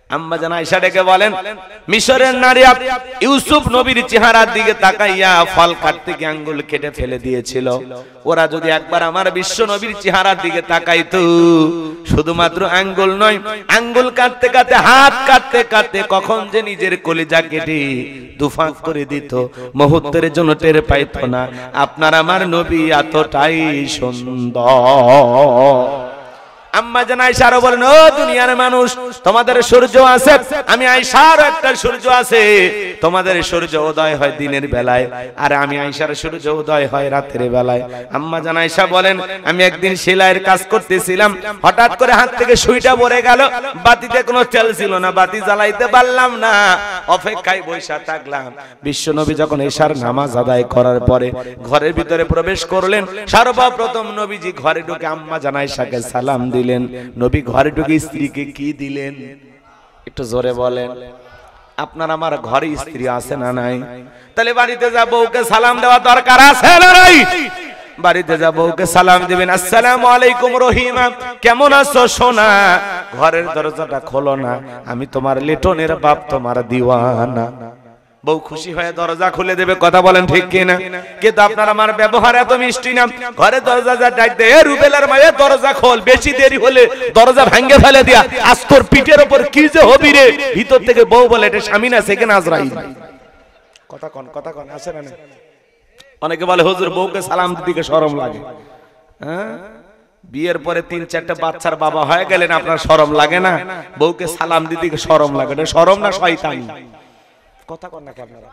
[SPEAKER 1] আম্মা জান আয়েশা ডেকে বলেন, মিশরের নারী ইউসুফ নবীর চেহারার দিকে তাকাইয়া ফল কাটতে গিয়ে আঙ্গুল কেটে ফেলে দিয়েছিল। ওরা যদি একবার আমার বিশ্ব নবীর চেহারার দিকে তাকাইতো, শুধুমাত্র আঙ্গুল নয়, আঙ্গুল কাটতে কাটতে, হাত কাটতে কাটতে কখন যে নিজের কলিজা কেটে দুফাক করে দিত, মুহূর্তের জন্য টের পাইতো না। আপনার আমার নবী এতটাই সুন্দর। আম্মা জান আয়েশা আরো বলেন, ও দুনিয়ার মানুষ, তোমাদের সূর্য আছে, আমি আয়েশার একটা সূর্য আছে। তোমাদের সূর্য উদয় হয় দিনের বেলায়, আর আমি আয়েশার সূর্য উদয় হয় রাতের বেলায়। আম্মা জান আয়েশা বলেন, আমি একদিন সেলাইয়ের কাজ করতেছিলাম, হঠাৎ করে হাত থেকে সুইটা পড়ে গেল, বাতিতে কোনো তেল ছিল না, বাতি জ্বালাইতে পারলাম না, অপেক্ষায় বসে থাকলাম। বিশ্বনবী যখন এশার নামাজ আদায় করার পরে ঘরের ভিতরে প্রবেশ করলেন, সর্বপ্রথম নবীজি ঘরে ঢুকে আম্মা জান আয়েশাকে সালাম দিলেন। নবী ঘরে ঢুকে স্ত্রীকে কি দিলেন? একটু জোরে বলেন। আপনার আমার ঘরে স্ত্রী আছে না নাই? তাহলে বাড়িতে যাব, ওকে সালাম দেওয়া দরকার আছে না নাই? বাড়িতে যাব, ওকে সালাম দিবেন, আসসালামু আলাইকুম রহিমা, কেমন আছো সোনা? ঘরের দরজাটা খোলো না, আমি তোমার লিটনের বাপ, তোমার দিওয়ানা। বউ খুশি হয়ে দরজা খুলে দেবে, কথা বলেন ঠিক কিনা? কিন্তু আপনার আমার ব্যবহার এত মিষ্টি না, ঘরে দরজা যা ডাক দে, এ রুবেলার মায়ে দরজা খোল, বেশি দেরি হলে দরজা ভাঙে ফেলে দিয়া, আজ তোর পিঠের উপর কি যে হবি রে। ভিতর থেকে বউ বলে, এটা স্বামী না, সেখানে আজরাইল। কথা কন আছে না? অনেকে বলে হুজুর বউকে সালাম দিতে শরম লাগে। হ্যাঁ, বিয়ের পরে 3-4টা বাচ্চার বাবা হয়ে গেলেন, আপনার শরম লাগে না? বউকে সালাম দিতে শরম লাগে, এটা শরম না শয়তানি? কথা কন না কি আপনারা?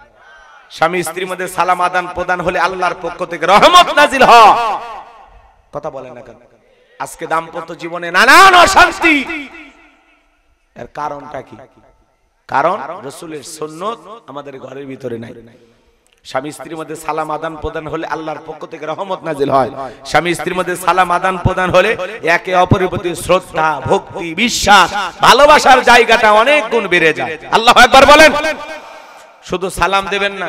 [SPEAKER 1] স্বামী স্ত্রীর মধ্যে সালাম আদান প্রদান হলে আল্লাহর পক্ষ থেকে রহমত নাজিল হয়। কথা বলেন না কেন? আজকে দাম্পত্য জীবনে নানান অশান্তি, এর কারণটা কি? কারণ রাসূলের সুন্নাত আমাদের ঘরের ভিতরে নাই। স্বামী স্ত্রীর মধ্যে সালাম আদান প্রদান হলে আল্লাহর পক্ষ থেকে রহমত নাজিল হয়। স্বামী স্ত্রীর মধ্যে সালাম আদান প্রদান হলে একে অপরের প্রতি শ্রদ্ধা, ভক্তি, বিশ্বাস, ভালোবাসার জায়গাটা অনেক গুণ বেড়ে যায়। আল্লাহু আকবার বলেন। শুধু সালাম দেবেন না,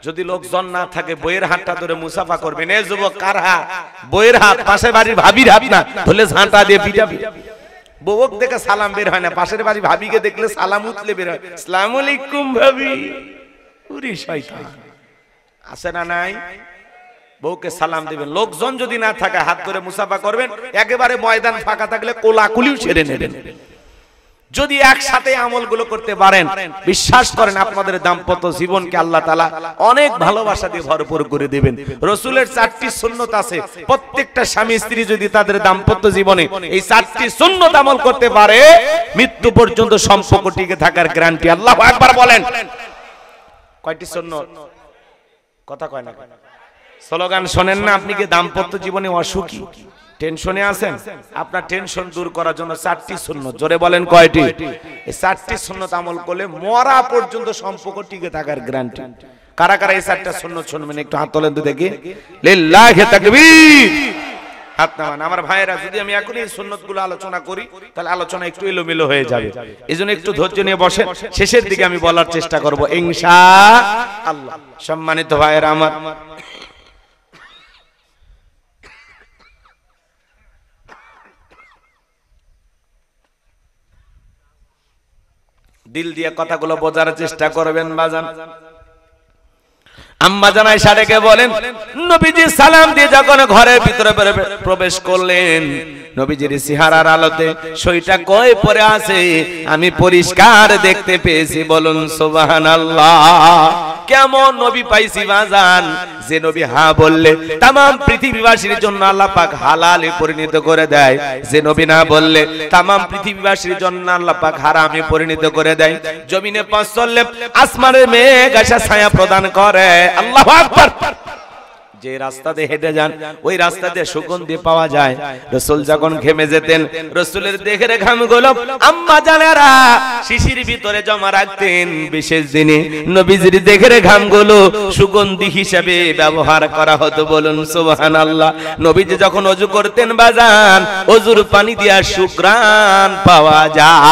[SPEAKER 1] যদি লোকজন না থাকে বইয়ের হাতটা ধরে মুসাফা করবেন। এই যুবক কার হাত? বইয়ের হাত, পাশের বাড়ির ভাবির হাত না, ধরে ঝাঁটা দিয়ে পিটাবি। বউক দেখে সালাম বের হয় না, পাশের বাড়ি ভাবিকে দেখলে সালাম উতলে বের হয়, আসসালামু আলাইকুম ভাবি। ওরে শয়তান, আছে না নাই? বউকে সালাম দিবেন। লোকজন যদি না থাকে হাত ধরে মুসাফা করবেন। একেবারে ময়দান ফাঁকা থাকলে কোলাকুলিও ছেড়ে নেবেন। যদি একসাথে আমলগুলো করতে পারেন, বিশ্বাস করেন আপনাদের দাম্পত্য জীবনকে আল্লাহ তাআলা অনেক ভালোবাসা দিয়ে ভরপুর করে দিবেন। রাসূলের 4টি সুন্নাত আছে, প্রত্যেকটা স্বামী স্ত্রী যদি তাদের দাম্পত্য জীবনে এই 4টি সুন্নাত আমল করতে পারে, মৃত্যু পর্যন্ত সম্পর্ক টিকে থাকার গ্যারান্টি। আল্লাহু আকবার বলেন। কয়টি সুন্নাত? কথা কয় না? স্লোগান শোনেন না? আপনি কি দাম্পত্য জীবনে অসুখী, টেনশনে আছেন? আপনার টেনশন দূর করার জন্য 4টি সুন্নাত। জোরে বলেন কয়টি? এই 4টি সুন্নাত আমল করলে মরা পর্যন্ত সম্পর্ক টিকে থাকার গ্যারান্টি। কারা কারা এই 4টা সুন্নাত শুনবেন একটু হাত তোলেন তো দেখি। লিল্লাহি তাকবীর। হাত নামান। আমার ভাইয়েরা, যদি আমি এখন এই সুন্নাতগুলো আলোচনা করি তাহলে আলোচনা একটু এলোমেলো হয়ে যাবে। এজন্য একটু ধৈর্য নিয়ে বসেন, শেষের দিকে আমি বলার চেষ্টা করব ইনশাআল্লাহ। সম্মানিত ভাইয়েরা আমার, দিল দিয়ে কথাগুলো বোঝার চেষ্টা করবেন বাজান। আম্মা জান আয়েশা ডেকে বলেন, নবীজি সালাম দিয়ে যখন ঘরের ভিতরে প্রবেশ করলেন, নবীজির চেহারার আলোতে সইটা কই পড়ে আছে আমি পরিষ্কার দেখতে পেয়েছি। বলুন সুবহানাল্লাহ। কেমন নবী পাইছি বাজান, যে নবী হ্যাঁ বললে तमाम পৃথিবীবাসীর জন্য আল্লাহ পাক হালালে পরিণত করে দেয়, যে নবী না বললে तमाम পৃথিবীবাসীর জন্য আল্লাহ পাক হারামে পরিণত করে দেয়। জমিনে পথ চললে আসমানের মেঘ এসে ছায়া প্রদান করে। আল্লাহু আকবার। যে রাস্তা দিয়ে হেঁটে যান ওই রাস্তা দিয়ে সুগন্ধি পাওয়া যায়। রাসূল যখন ঘেমে যেতেন, রাসূলের দেহের ঘামগুলো আম্মা জানেরা শিশির ভিতরে জমা রাখতেন। বিশেষ দিনে নবীজির দেহের ঘামগুলো সুগন্ধি হিসেবে ব্যবহার করা হতো। বলুন সুবহানাল্লাহ। নবীজি যখন ওযু করতেন বাজান, ওযুর পানি দিয়া সুঘ্রাণ পাওয়া যায়।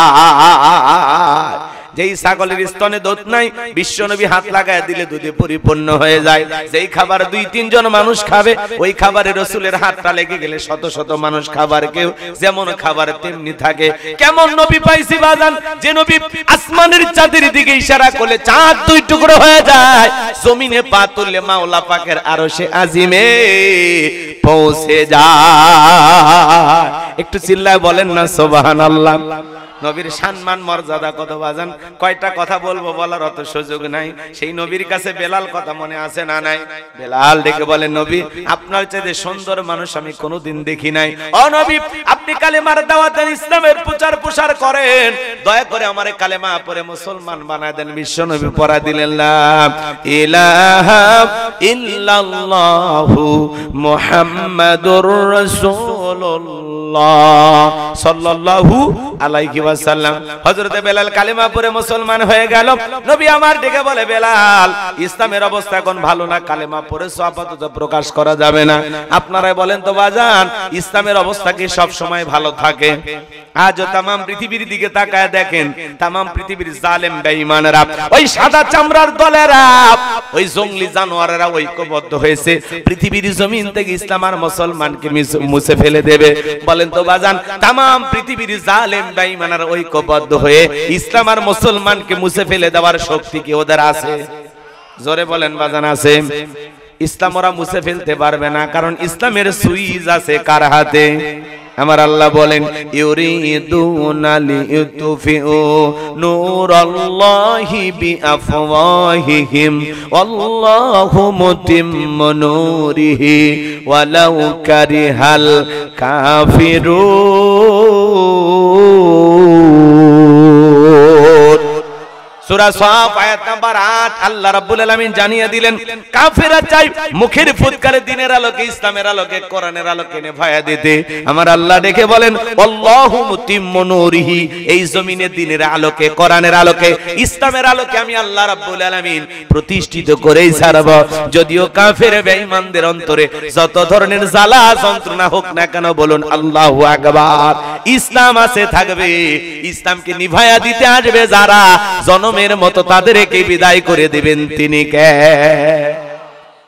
[SPEAKER 1] যেই ছাগলের স্তনে দুধ নাই, বিশ্বনবী হাত লাগায় দিলে দুধে পরিপূর্ণ হয়ে যায়। যেই খাবার 2-3 জন মানুষ খাবে, ওই খাবারে রাসূলের হাতটা লেগে গেলে শত শত মানুষ খাবার কেউ যেমন খাবার তেমনি থাকে। কেমন নবী পাইছি বাজান, যে নবী আসমানের চাঁদের দিকে ইশারা করলে চাঁদ 2 টুকরো হয়ে যায়, জমিনে পা তুললে মাওলা পাকের আরশে আজিমে পৌঁছে যায়। একটু চিল্লায় বলেন না সুবহানাল্লাহ। নবীর সম্মান মর্যাদা কত বাজান, কয়টা কথা বলবো বলার অত সুযোগ নাই। সেই নবীর কাছে বেলাল কথা মনে আছে না নাই? বেলাল ডেকে বলে, নবী আপনার চাইতে সুন্দর মানুষ আমি কোনোদিন দেখি নাই। ও নবী, আপনি কালেমার দাওয়াত দেন, ইসলামের প্রচার প্রসার করেন, দয়া করে আমারে কালেমা পড়ে মুসলমান বানায় দেন। বিশ্ব নবী পড়া দিলেন, লা ইলাহা ইল্লাল্লাহু মুহাম্মাদুর রাসূলুল্লাহ সাল্লাল্লাহু আলাইহি ওয়াসাল্লাম। হযরত বেলাল কালেমা পড়ে মুসলমান হয়ে গেল। নবী আমার ডেকে বলে, বেলাল ইসলামের অবস্থা এখন ভালো না, কালেমা পড়ে আপাতত প্রকাশ করা যাবে না। আপনারাই বলেন তো বাজান, ইসলামের অবস্থা কি সব সময় ভালো থাকে? আজ तमाम পৃথিবীর দিকে তাকায় দেখেন, तमाम পৃথিবীর জালেম বেঈমানেরা, ওই সাদা চামড়ার দলেরা, ওই জঙ্গলি জানোয়ারেরা ঐক্যবদ্ধ হয়েছে পৃথিবীর জমিন থেকে ইসলাম আর মুসলমানকে মুছে ফেলে দেবে। বলেন তো বাজান, तमाम পৃথিবীর জালেম বেঈমানেরা ঐক্যবদ্ধ হয়ে ইসলাম আর মুসলমানকে মুছে ফেলে দেওয়ার শক্তি কি ওদের আছে? জোরে বলেন বাজান, আছে? ইসলাম ওরা মুছে ফেলতে পারবে না, কারণ ইসলামের সুইচ আছে কার হাতে? আমার আল্লাহ বলেন ইউরিদুনা লিইউতফিউ নূরাল্লাহি বিআফওয়াহিহিম ওয়াল্লাহু মুতিম্মু নূরিহি ওয়ালাউ কারিহাল কাফিরুন। সূরা সাফ আয়াত নাম্বার 8 আল্লাহ রাব্বুল আলামিন জানিয়ে দিলেন কাফেররা চাই মুখের ফুৎকারে দিনের আলোকে ইসলামের আলোকে কোরআনের আলোকে নেভায়া দিতে। আমার আল্লাহ দেখে বলেন আল্লাহু মুতিম্মু নূরিহি, এই জমিনে দিনের আলোকে কোরআনের আলোকে ইসলামের আলোকে আমি আল্লাহ রাব্বুল আলামিন প্রতিষ্ঠিত করেই ছাড়ব। যদিও কাফের বেঈমানদের অন্তরে যত ধরনের জ্বালা যন্ত্রণা হোক না কেন, বলুন আল্লাহু আকবার, ইসলাম আছে থাকবে। ইসলামকে নিভায়া দিতে আসবে যারা, জনমের মতো তাদেরকে বিদায় করে দিবেন তিনি কে?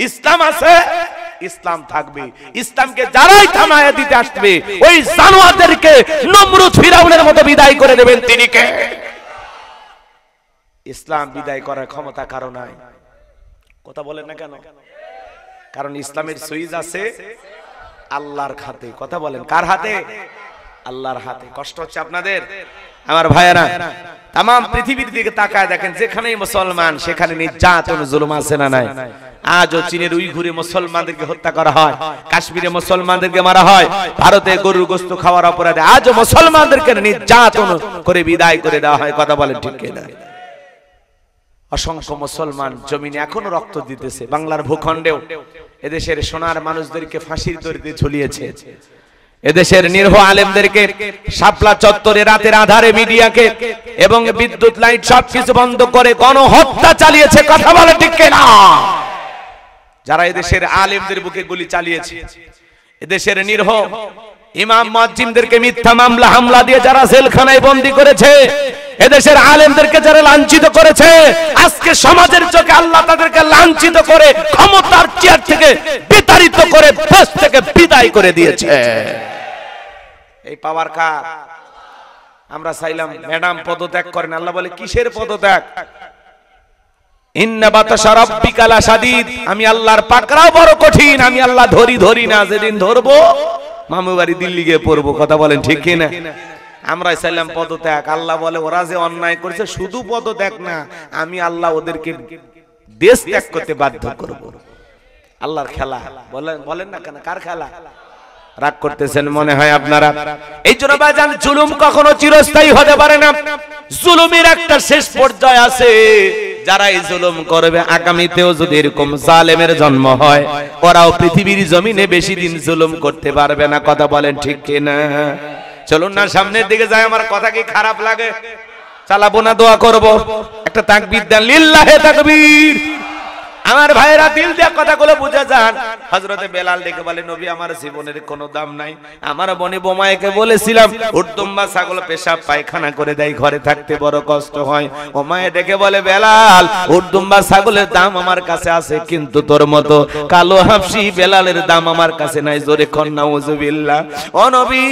[SPEAKER 1] ইসলাম আছে, ইসলাম থাকবে। ইসলামকে যারাই থামায়া দিতে আসবে ওই জানোয়ারদেরকে নমরুদ ফিরাউনের মতো বিদায় করে দেবেন তিনি কে? ইসলাম বিদায় করার ক্ষমতা কারো নাই। কথা বলেন না কেন? কারণ ইসলামের সুইচ আছে আল্লাহর হাতে। কথা বলেন কার হাতে? আল্লাহর হাতে। কষ্ট হচ্ছে আপনাদের? আমার ভাইয়েরা, তাম পৃথিবীর দিকে তাকায় দেখেন, যেখানেই মুসলমান সেখানে নির্যাতন জুলুম আছে না নাই? আজও চীনের উইঘুরে মুসলমানদেরকে হত্যা করা হয়, কাশ্মীরে মুসলমানদেরকে মারা হয়, ভারতে গরুর গোশত খাওয়ার অপরাধে আজও মুসলমানদেরকে নির্যাতন করে বিদায় করে দেওয়া হয়। কথা বলেন ঠিক কিনা? অসংখ্য মুসলমান জমিনে এখনো রক্ত দিতেছে। বাংলার ভূখণ্ডেও এদেশের সোনার মানুষদেরকে ফাঁসির দড়িতে ঝুলিয়েছে। এদেশের নিরহ আলেমদেরকে শাপলা চত্বরে রাতের আধারে মিডিয়াকে এবং বিদ্যুৎ লাইট সবকিছু বন্ধ করে গণহত্যা চালিয়েছে। কথা বলে ঠিক কিনা? যারা এদেশের আলেমদের বুকে গুলি চালিয়েছে, এদেশের নিরহ ইমাম মুয়াজ্জিনদেরকে মিথ্যা মামলা হামলা দিয়ে যারা জেলখানায় বন্দী করেছে, এদেশের আলেমদেরকে যারা লাঞ্ছিত করেছে, আজকে সমাজের চোখে আল্লাহ তাদেরকে লাঞ্ছিত করে ক্ষমতার চেয়ার থেকে বিতাড়িত করে দেশ থেকে বিদায় করে দিয়েছে। এই পাওয়ার কার? আমরা চাইলাম ম্যাডাম পদত্যাগ করেন, আল্লাহ বলে কিসের পদত্যাগ? ইন্না বাতাশা রাব্বিকা লাশাদীদ, আমি আল্লাহর পাকড়াও বড় কঠিন। আমি আল্লাহ ধরি না, যেদিন ধরবো মামু বাড়ি দিল্লি গিয়ে পড়বো। কথা বলেন ঠিক কিনা? আমরা চাইলাম পদত্যাগ, আল্লাহ বলে ওরা যে অন্যায় করছে শুধু পদত্যাগ না, আমি আল্লাহ ওদেরকে দেশ ত্যাগ করতে বাধ্য করব। আল্লাহর খেলা। বলেন না কেন? কার খেলা? রাগ করতেছেন মনে হয় আপনারা। এই জন্য বাজান, জুলুম কখনো চিরস্থায়ী হতে পারে না। জুলুমের একটা শেষ পর্যায় আছে। যারা এই জুলুম করবে আগামীতেও যদি এরকম জালেমের জন্ম হয়, ওরাও পৃথিবীর জমিনে বেশি দিন জুলুম করতে পারবে না। কথা বলেন ঠিক কিনা? চলুন না সামনের দিকে যাই। আমার কথা কি খারাপ লাগে? চালাবো না, দোয়া করব। একটা তাকবীর দেন, লিল্লাহে তাকবীর। আমার ভাইরা দিল দিয়ে কথাগুলো বুঝে যান। হযরতে বেলাল ডেকে বলে, নবী আমার জীবনের কোনো দাম নাই। আমার বনি বোমাইকে বলেছিলাম উটদুম্বা ছাগল পেশাব পায়খানা করে দেয়, ঘরে থাকতে বড় কষ্ট হয়। ওমায়ে ডেকে বলে, বেলাল উটদুম্বা ছাগলের দাম আমার কাছে আছে, কিন্তু তোর মতো কালো হাফসি বেলালের দাম আমার কাছে নাই। জোরে কন নাউযুবিল্লাহ। ও নবী,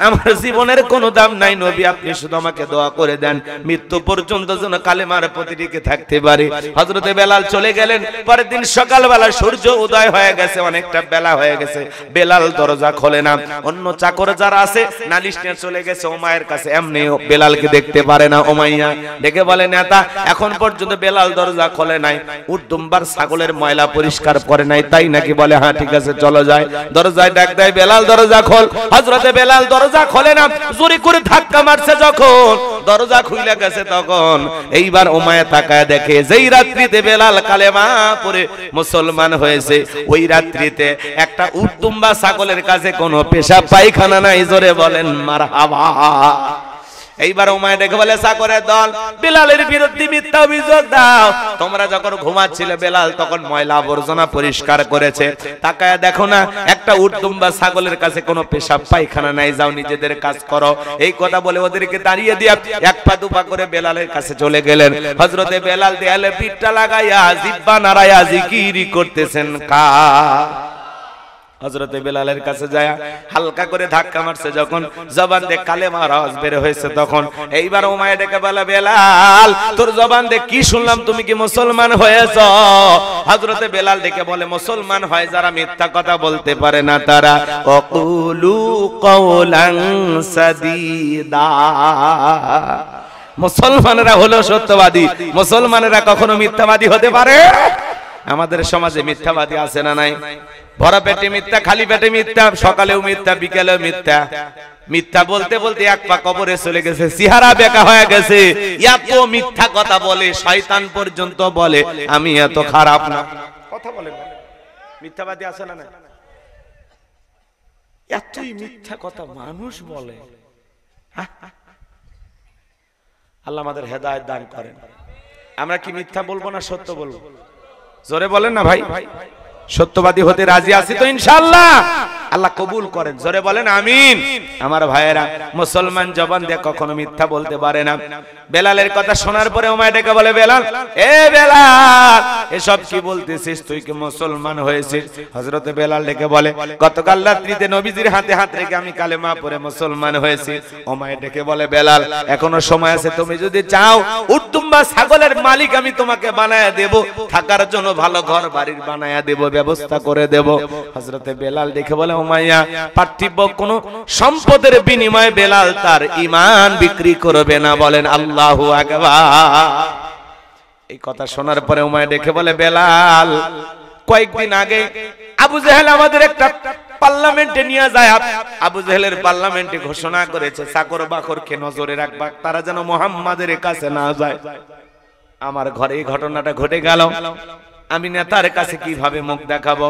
[SPEAKER 1] আমার জীবনের কোনো দাম নাই। নবী আপনি শুধু আমাকে দোয়া করে দেন, মৃত্যু পর্যন্ত যেন কালেমার প্রতি টিকে থাকতে পারি। হযরতে বেলাল চলে গেলেন। পরের দিন সকালবেলা সূর্য উদয় হয়ে গেছে, অনেকটা বেলা হয়ে গেছে। বেলাল দরজা খোলে না। অন্য চাকর যারা আছে নালিশ নিয়ে চলে গেছে ওমায়ের কাছে। এমনি বেলালকে দেখতে পারে না। ওমাইয়া ডেকে বলে, নেতা এখন পর্যন্ত বেলাল দরজা খোলে নাই, উটদুম্বার ছাগলের ময়লা পরিষ্কার করে নাই, তাই নাকি? বলে হ্যাঁ ঠিক আছে চলো যাই। দরজায় ডাক দেয়, বেলাল দরজা খোল। হযরতে বেলাল দরজা খোলে না। জোরে করে ধাক্কা মারছে যখন দরজা খুলে গেছে, তখন এইবার ওমায়া তাকায় দেখে যেই রাত্রিতে বেলাল কালেমা পড়ে মুসলমান হয়েছে, ওই রাত্রিতে একটা উটদুম্বা ছাগলের কাছে কোনো পেশাব পায়খানা নাই। জোরে বলেন মারহাবা। এইবার ওমায় ডেকে বলে, চাকরের দল বেলালের বিরুদ্ধে মিথ্যা অভিযোগ দাও। তোমরা যখন ঘুমাচ্ছিলে বেলাল তখন ময়লা আবর্জনা পরিষ্কার করেছে, তাকায়া দেখো না একটা উটদুম্বা ছাগলের কাছে কোনো পেশাব পায়খানা নাই, যাও নিজেদের কাজ করো। এই কথা বলে ওদেরকে দাঁড়িয়ে দিয়ে এক পা দুপা করে বেলালের কাছে চলে গেলেন। হযরতে বেলাল দেয়ালে পিঠটা লাগাইয়া জিহ্বা নাড়াইয়া জিকির করতেছেন, কা হযরতে বেলালের কাছে যায় হালকা করে ধাক্কা মারছে, যখন জবান দিয়ে কালেমার আওয়াজ বের হয়েছে, তখন এইবার উমাইয়া ডেকে বলে, বেলাল তোর জবান দিয়ে কি শুনলাম, তুমি কি মুসলমান হয়েছো? হযরতে বেলাল ডেকে বলে, মুসলমান হয় যারা মিথ্যা কথা বলতে পারে না তারা। ওয়াকুলু কাওলান সাদীদা, মুসলমানেরা হলো সত্যবাদী, মুসলমানেরা কখনো মিথ্যাবাদী হতে পারে? আমাদের সমাজে মিথ্যাবাদী আছে না নাই? ভরা পেটে মিথ্যা, খালি পেটে মিথ্যা, সকালেও মিথ্যা, বিকেলেও মিথ্যা। মিথ্যা বলতে বলতে এক পা কবরে চলে গেছে, চেহারা বেঁকা হয়ে গেছে। এত মিথ্যা কথা বলে, শয়তান পর্যন্ত বলে আমি এত খারাপ না। কথা বলেন, মিথ্যাবাদী আছে না নাই? এতই মিথ্যা কথা মানুষ বলে। আল্লাহ আমাদের হেদায়েত দান করেন। আমরা কি মিথ্যা বলবো না সত্য বলবো? জোরে বলেন না ভাই। সত্যবাদী হতে রাজি আছি তো ইনশাআল্লাহ? আল্লাহ কবুল করেন, জোরে বলেন আমিন। আমার ভাইয়েরা, মুসলমান জবান দিয়ে কখনো মিথ্যা বলতে পারে না। বেলালের কথা শোনার পরে উমাইয়া ডেকে বলে, বেলাল, এ বেলাল, এসব কি বলতেছিস? তুই কি মুসলমান হয়েছিস? হযরতে বেলাল ডেকে বলে, গতকাল রাত্রিতে নবীজির হাতে হাত রেখে আমি কালেমা পড়ে মুসলমান হয়েছি। উমাইয়া ডেকে বলে, বেলাল এখনো সময় আছে, তুমি যদি চাও উট দুম্বা ছাগলের মালিক আমি তোমাকে বানায়া দেব, থাকার জন্য ভালো ঘর বাড়ির বানায়া দেব, ব্যবস্থা করে দেব। হযরতে বেলাল দেখে বলে, উমাইয়া পার্থিব কোন সম্পদের বিনিময়ে বেলাল তার ঈমান বিক্রি করবে না। বলেন আল্লাহু আকবার। এই কথা শোনার পরে উমাইয়া দেখে বলে, বেলাল কয়েকদিন আগে আবু জেহেল আমাদের একটা পার্লামেন্টে নিয়ে যায়। আবু জেহেলের পার্লামেন্টে ঘোষণা করেছে চাকর বাকরকে নজরে রাখবা, তারা যেন মুহাম্মাদের কাছে না যায়। আমার ঘরে এই ঘটনাটা ঘটে গেল, আমি নেতার কাছে কিভাবে মুখ দেখাবো?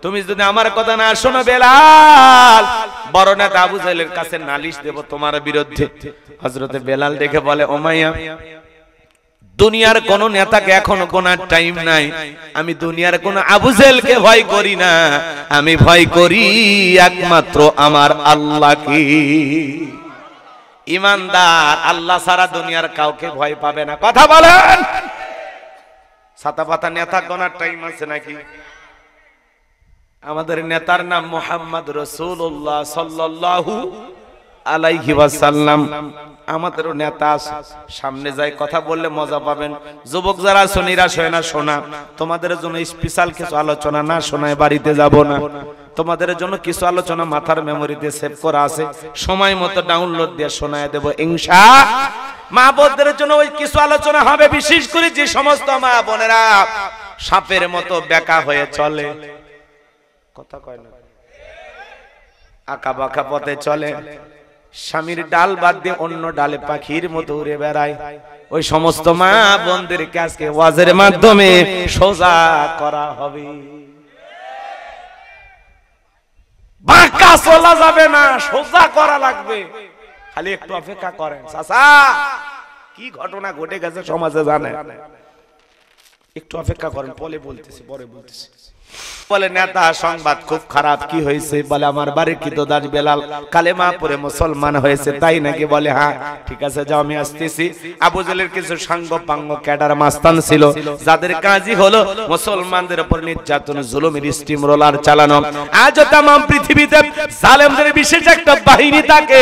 [SPEAKER 1] তুমি যদি আমার কথা না শোনো বেলাল, বড় নেতা আবু জেহেলের কাছে নালিশ দেব তোমার বিরুদ্ধে। হযরতে বেলাল দেখে বলে, উমাইয়া দুনিয়ার কোন নেতাকে এখনো গোনার টাইম নাই। আমি দুনিয়ার কোন আবু জেহেলকে ভয় করি না, আমি ভয় করি একমাত্র আমার আল্লাহকে। ইমানদার আল্লাহ ছাড়া দুনিয়ার কাউকে ভয় পাবে না। কথা বলেন। ছাতা পাতা নেতা গোনার টাইম আছে নাকি? আমাদের নেতার নাম মুহাম্মদ রাসূলুল্লাহ সাল্লাল্লাহু আলাইহি ওয়াসাল্লাম। আমাদেরও নেতা আছে, সামনে যাই কথা বললে মজা পাবেন। যুবক যারা নিরাশ হয় না, শোনা তোমাদের জন্য স্পেশাল কিছু আলোচনা না শোনায় বাড়িতে যাব না। তোমাদের জন্য কিছু আলোচনা মাথার মেমোরিতে সেভ করা আছে, সময় মতো ডাউনলোড দিয়ে শোনায় দেব ইনশাআল্লাহ। মা বোনদের জন্য ওই কিছু আলোচনা হবে, বিশেষ করে যে সমস্ত মা বোনেরা সাপের মতো বেঁকা হয়ে চলে, কথা কয় না, আঁকা বাঁকা পথে চলে, স্বামীর ডাল বাদ দিয়ে অন্য ডালে পাখির মতো উড়ে বেড়ায়, ওই সমস্ত মা বোনদেরকে আজকে ওয়াজের মাধ্যমে সোজা করা হবে। বাঁকা চলা যাবে না, সোজা করা লাগবে। খালি একটু অপেক্ষা করেন। চাচা কি ঘটনা ঘটে গেছে সমাজে জানেন? একটু অপেক্ষা করেন, পরে বলতেছি, পরে বলতেছি। বলে নেতা সংবাদ খুব খারাপ। কি হয়েছে? বলে আমার বাড়ির কৃতদাস বেলাল কালেমা পড়ে মুসলমান হয়েছে। তাই নাকি? বলে হ্যাঁ। ঠিক আছে যাও, আমি আসতেছি। আবু জেহেলের কিছু সাঙ্গ পাঙ্গ ক্যাডার মাস্তান ছিল, যাদের কাজই হলো মুসলমানদের উপর নির্যাতন জুলুমের স্টিম রোলার চালানো। আজও তাম পৃথিবীতে জালেমদের বিশেষ একটা বাহিনী থাকে,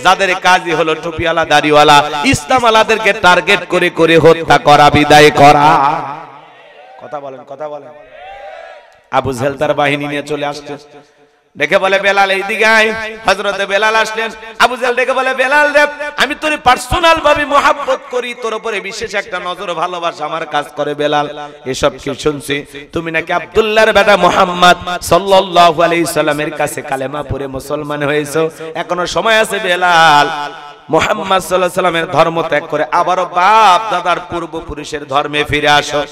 [SPEAKER 1] যাদের কাজই হলো টুপিওয়ালা দাড়িওয়ালা ইসলাম আলাদেরকে টার্গেট করে করে হত্যা করা, বিদায় করা। কথা বলেন, কথা বলেন। আবু জেহেল তার বাহিনী নিয়ে চলে আসছে, দেখে বলে বেলাল এইদিকে আয়। হযরতে বেলাল আসলেন। আবু জেহেল দেখে বলে, বেলাল রে আমি তোর পার্সোনাল ভাবে মহব্বত করি, তোর উপরে বিশেষ একটা নজর ভালোবাসা আমার কাজ করে। বেলাল এসব কি শুনছি? তুমি নাকি আব্দুল্লাহর বেটা মুহাম্মদ সাল্লাল্লাহু আলাইহি সাল্লামের কাছে কালেমা পড়ে মুসলমান হয়েছো। এখনো সময় আছে বেলাল, মুহাম্মদ সাল্লাল্লাহু আলাইহি সাল্লামের ধর্ম ত্যাগ করে আবারো বাপ দাদার পূর্বপুরুষের ধর্মে ফিরে আসো।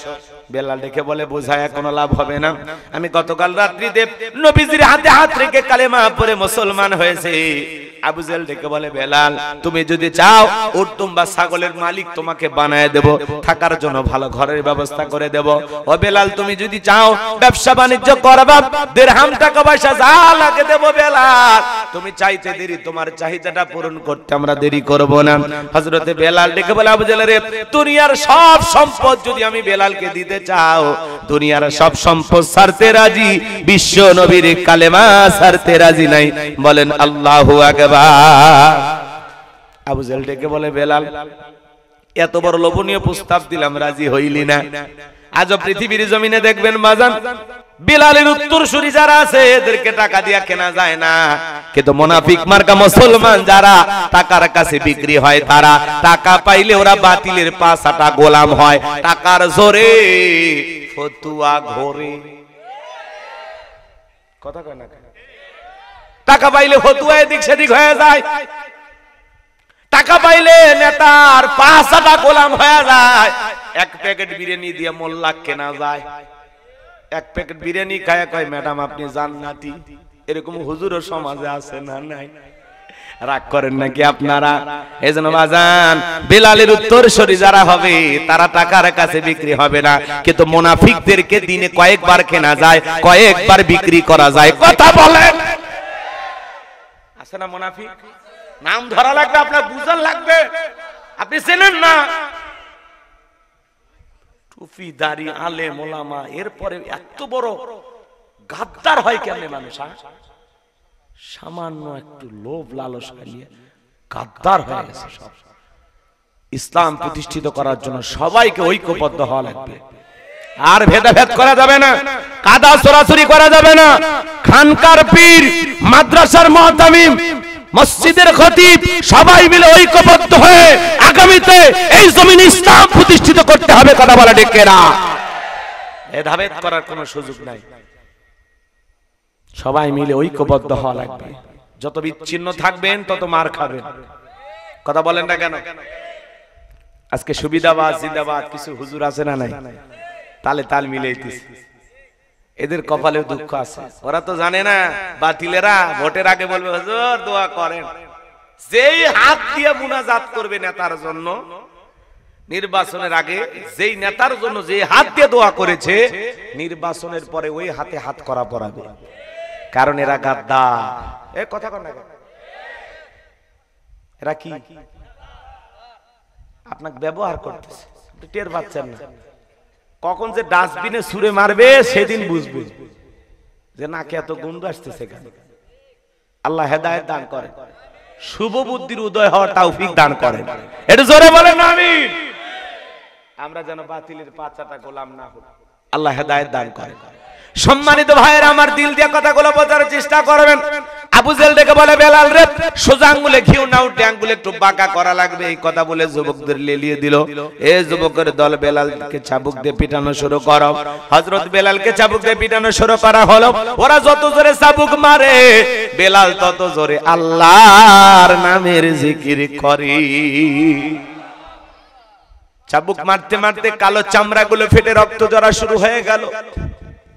[SPEAKER 1] বেলাল দেখে বলে, বোঝায় কোনো লাভ হবে না। আমি গতকাল রাত্রিতে নবীজির হাতে হাত রেখে কালেমা পড়ে মুসলমান হয়েছে। আবু জেহেল ডেকে বলে বেলাল তুমি যদি চাও উটুম বা ছাগলের মালিক তোমাকে বানায় দেব, থাকার জন্য ভালো ঘরের ব্যবস্থা করে দেব। ও বেলাল তুমি যদি চাও ব্যবসা বাণিজ্য করবা, দিরহাম টাকা পয়সা যা লাগে দেব বেলাল, তুমি চাইতে দেরি, তোমার চাহিদাটা পূরণ করতে আমরা দেরি করব না। হযরতে বেলাল ডেকে বলে আবু জেহেল রে দুনিয়ার সব সম্পদ যদি আমি বেলালকে দিতে চাও, দুনিয়ার সব সম্পদ ছাড়তে রাজি, বিশ্ব নবীর কালেমা ছাড়তে রাজি নাই। বলেন আল্লাহু আকবার। আবু জেহেল ডেকে বলে বেলাল এত বড় লোভনীয় প্রস্তাব দিলাম রাজি হইলি না। আজও পৃথিবীর জমিনে দেখবেন বাজান বিলালের উত্তরসূরি যারা আছে এদেরকে টাকা দিয়া কেনা যায় না, কিন্তু মুনাফিক মার্কা মুসলমান যারা টাকার কাছে বিক্রি হয়, তারা টাকা পাইলে ওরা বাতিলের পাছাটা গোলাম হয়, টাকার জোরে ফতুয়া ঘোরে। কথা কয় না, টাকা পাইলে ফতুয়া এদিক সেদিক হয়ে যায়, টাকা পাইলে নেতার পাছাটা গোলাম হয়ে যায়। এক প্যাকেট বিরিয়ানি দিয়ে মোল্লা কেনা যায়, এক প্যাকেট বিরিয়ানি খায় কয় ম্যাডাম আপনি জান্নাতি। এরকম হুজুরও সমাজে আছে না নাই? রাগ করেন নাকি আপনারা? এজন্য বাজান বিলালের উত্তরসূরি যারা হবে তারা টাকার কাছে বিক্রি হবে না, কিন্তু মুনাফিকদেরকে দিনে কয়েকবার কেনা যায়, কয়েকবার বিক্রি করা যায়। কথা বলেন আছে না মুনাফিক? নাম ধরা লাগবে, আপনার বুঝার লাগবে, আপনি চেনেন না। টুপি দাড়ি আলেম ওলামা, এরপরে এত বড় গাদ্দার হয় কেমনে মানুষ? সামান্য একটু লোভ লালসা নিয়ে গাদ্দার হয়ে গেছে সব। ইসলাম প্রতিষ্ঠিত করার জন্য সবাইকে ঐক্যবদ্ধ হওয়া লাগবে, আর ভেদাভেদ করা যাবে না, কাদা সরাসরি করা যাবে না। খানকার পীর, মাদ্রাসার মুতামিম, মসজিদের খতিব সবাই মিলে ঐক্যবদ্ধ হয়ে আগামীতে এই জমিনে ইসলাম প্রতিষ্ঠিত করতে হবে। কথা বলা ঠিক না? ভেদাভেদ করার কোনো সুযোগ নাই, সবাই মিলে ঐক্যবদ্ধ হওয়া লাগবে। যত বিচ্ছিন্ন থাকবেন তত মার খাবেন। কথা বলেন না কেন? আজকে সুবিধাবাদ জিন্দাবাদ কিছু হুজুর আছে না নাই? তালে তাল মিলাইতেছে, এদের কপালে দুঃখ আছে। ওরা তো জানে না বাতিলেরা ভোটের আগে বলবে হুজুর দোয়া করেন। যেই হাত দিয়ে মুনাজাত করবে নেতার জন্য, নির্বাচনের আগে যেই নেতার জন্য যে হাত দিয়ে দোয়া করেছে, নির্বাচনের পরে ওই হাতে হাত করা পড়াবে, কারণ এরা গাদ্দার। এ কথা কর না, এরা কি আপনাকে ব্যবহার করতেছে, টের পাচ্ছেন না? কখন যে ডাস্টবিনে ছুঁড়ে মারবে সেদিন বুঝবে যে নাকে এত গন্ধ আসতেছে কেন। আল্লাহ হেদায়েত দান করেন, শুভ বুদ্ধির উদয় হওয়ার তৌফিক দান করেন। এটা জোরে বলেন আমিন। আমরা যেন বাতিলের পাছাটা গোলাম না হই, আল্লাহ হেদায়েত দান করেন। সম্মানিত ভাইয়েরা আমার, দিল দিয়ে কথাগুলো বোঝার চেষ্টা করবেন। আবু জেহেল ডেকে বলে বেলাল রে সোজা আঙ্গুলে ঘিউ না উঠে আঙ্গুলে একটু বাঁকা করা লাগবে। এই কথা বলে যুবকদের লেলিয়ে দিল। এই যুবকের দল বেলালকে চাবুক দিয়ে পিটানো শুরু করো। হযরত বেলালকে চাবুক দিয়ে পিটানো শুরু করা হলো। ওরা যত জোরে চাবুক মারে বেলাল তত জোরে আল্লাহর নামের জিকির করে। চাবুক মারতে মারতে কালো চামড়াগুলো ফেটে রক্ত ঝরা শুরু হয়ে গেল।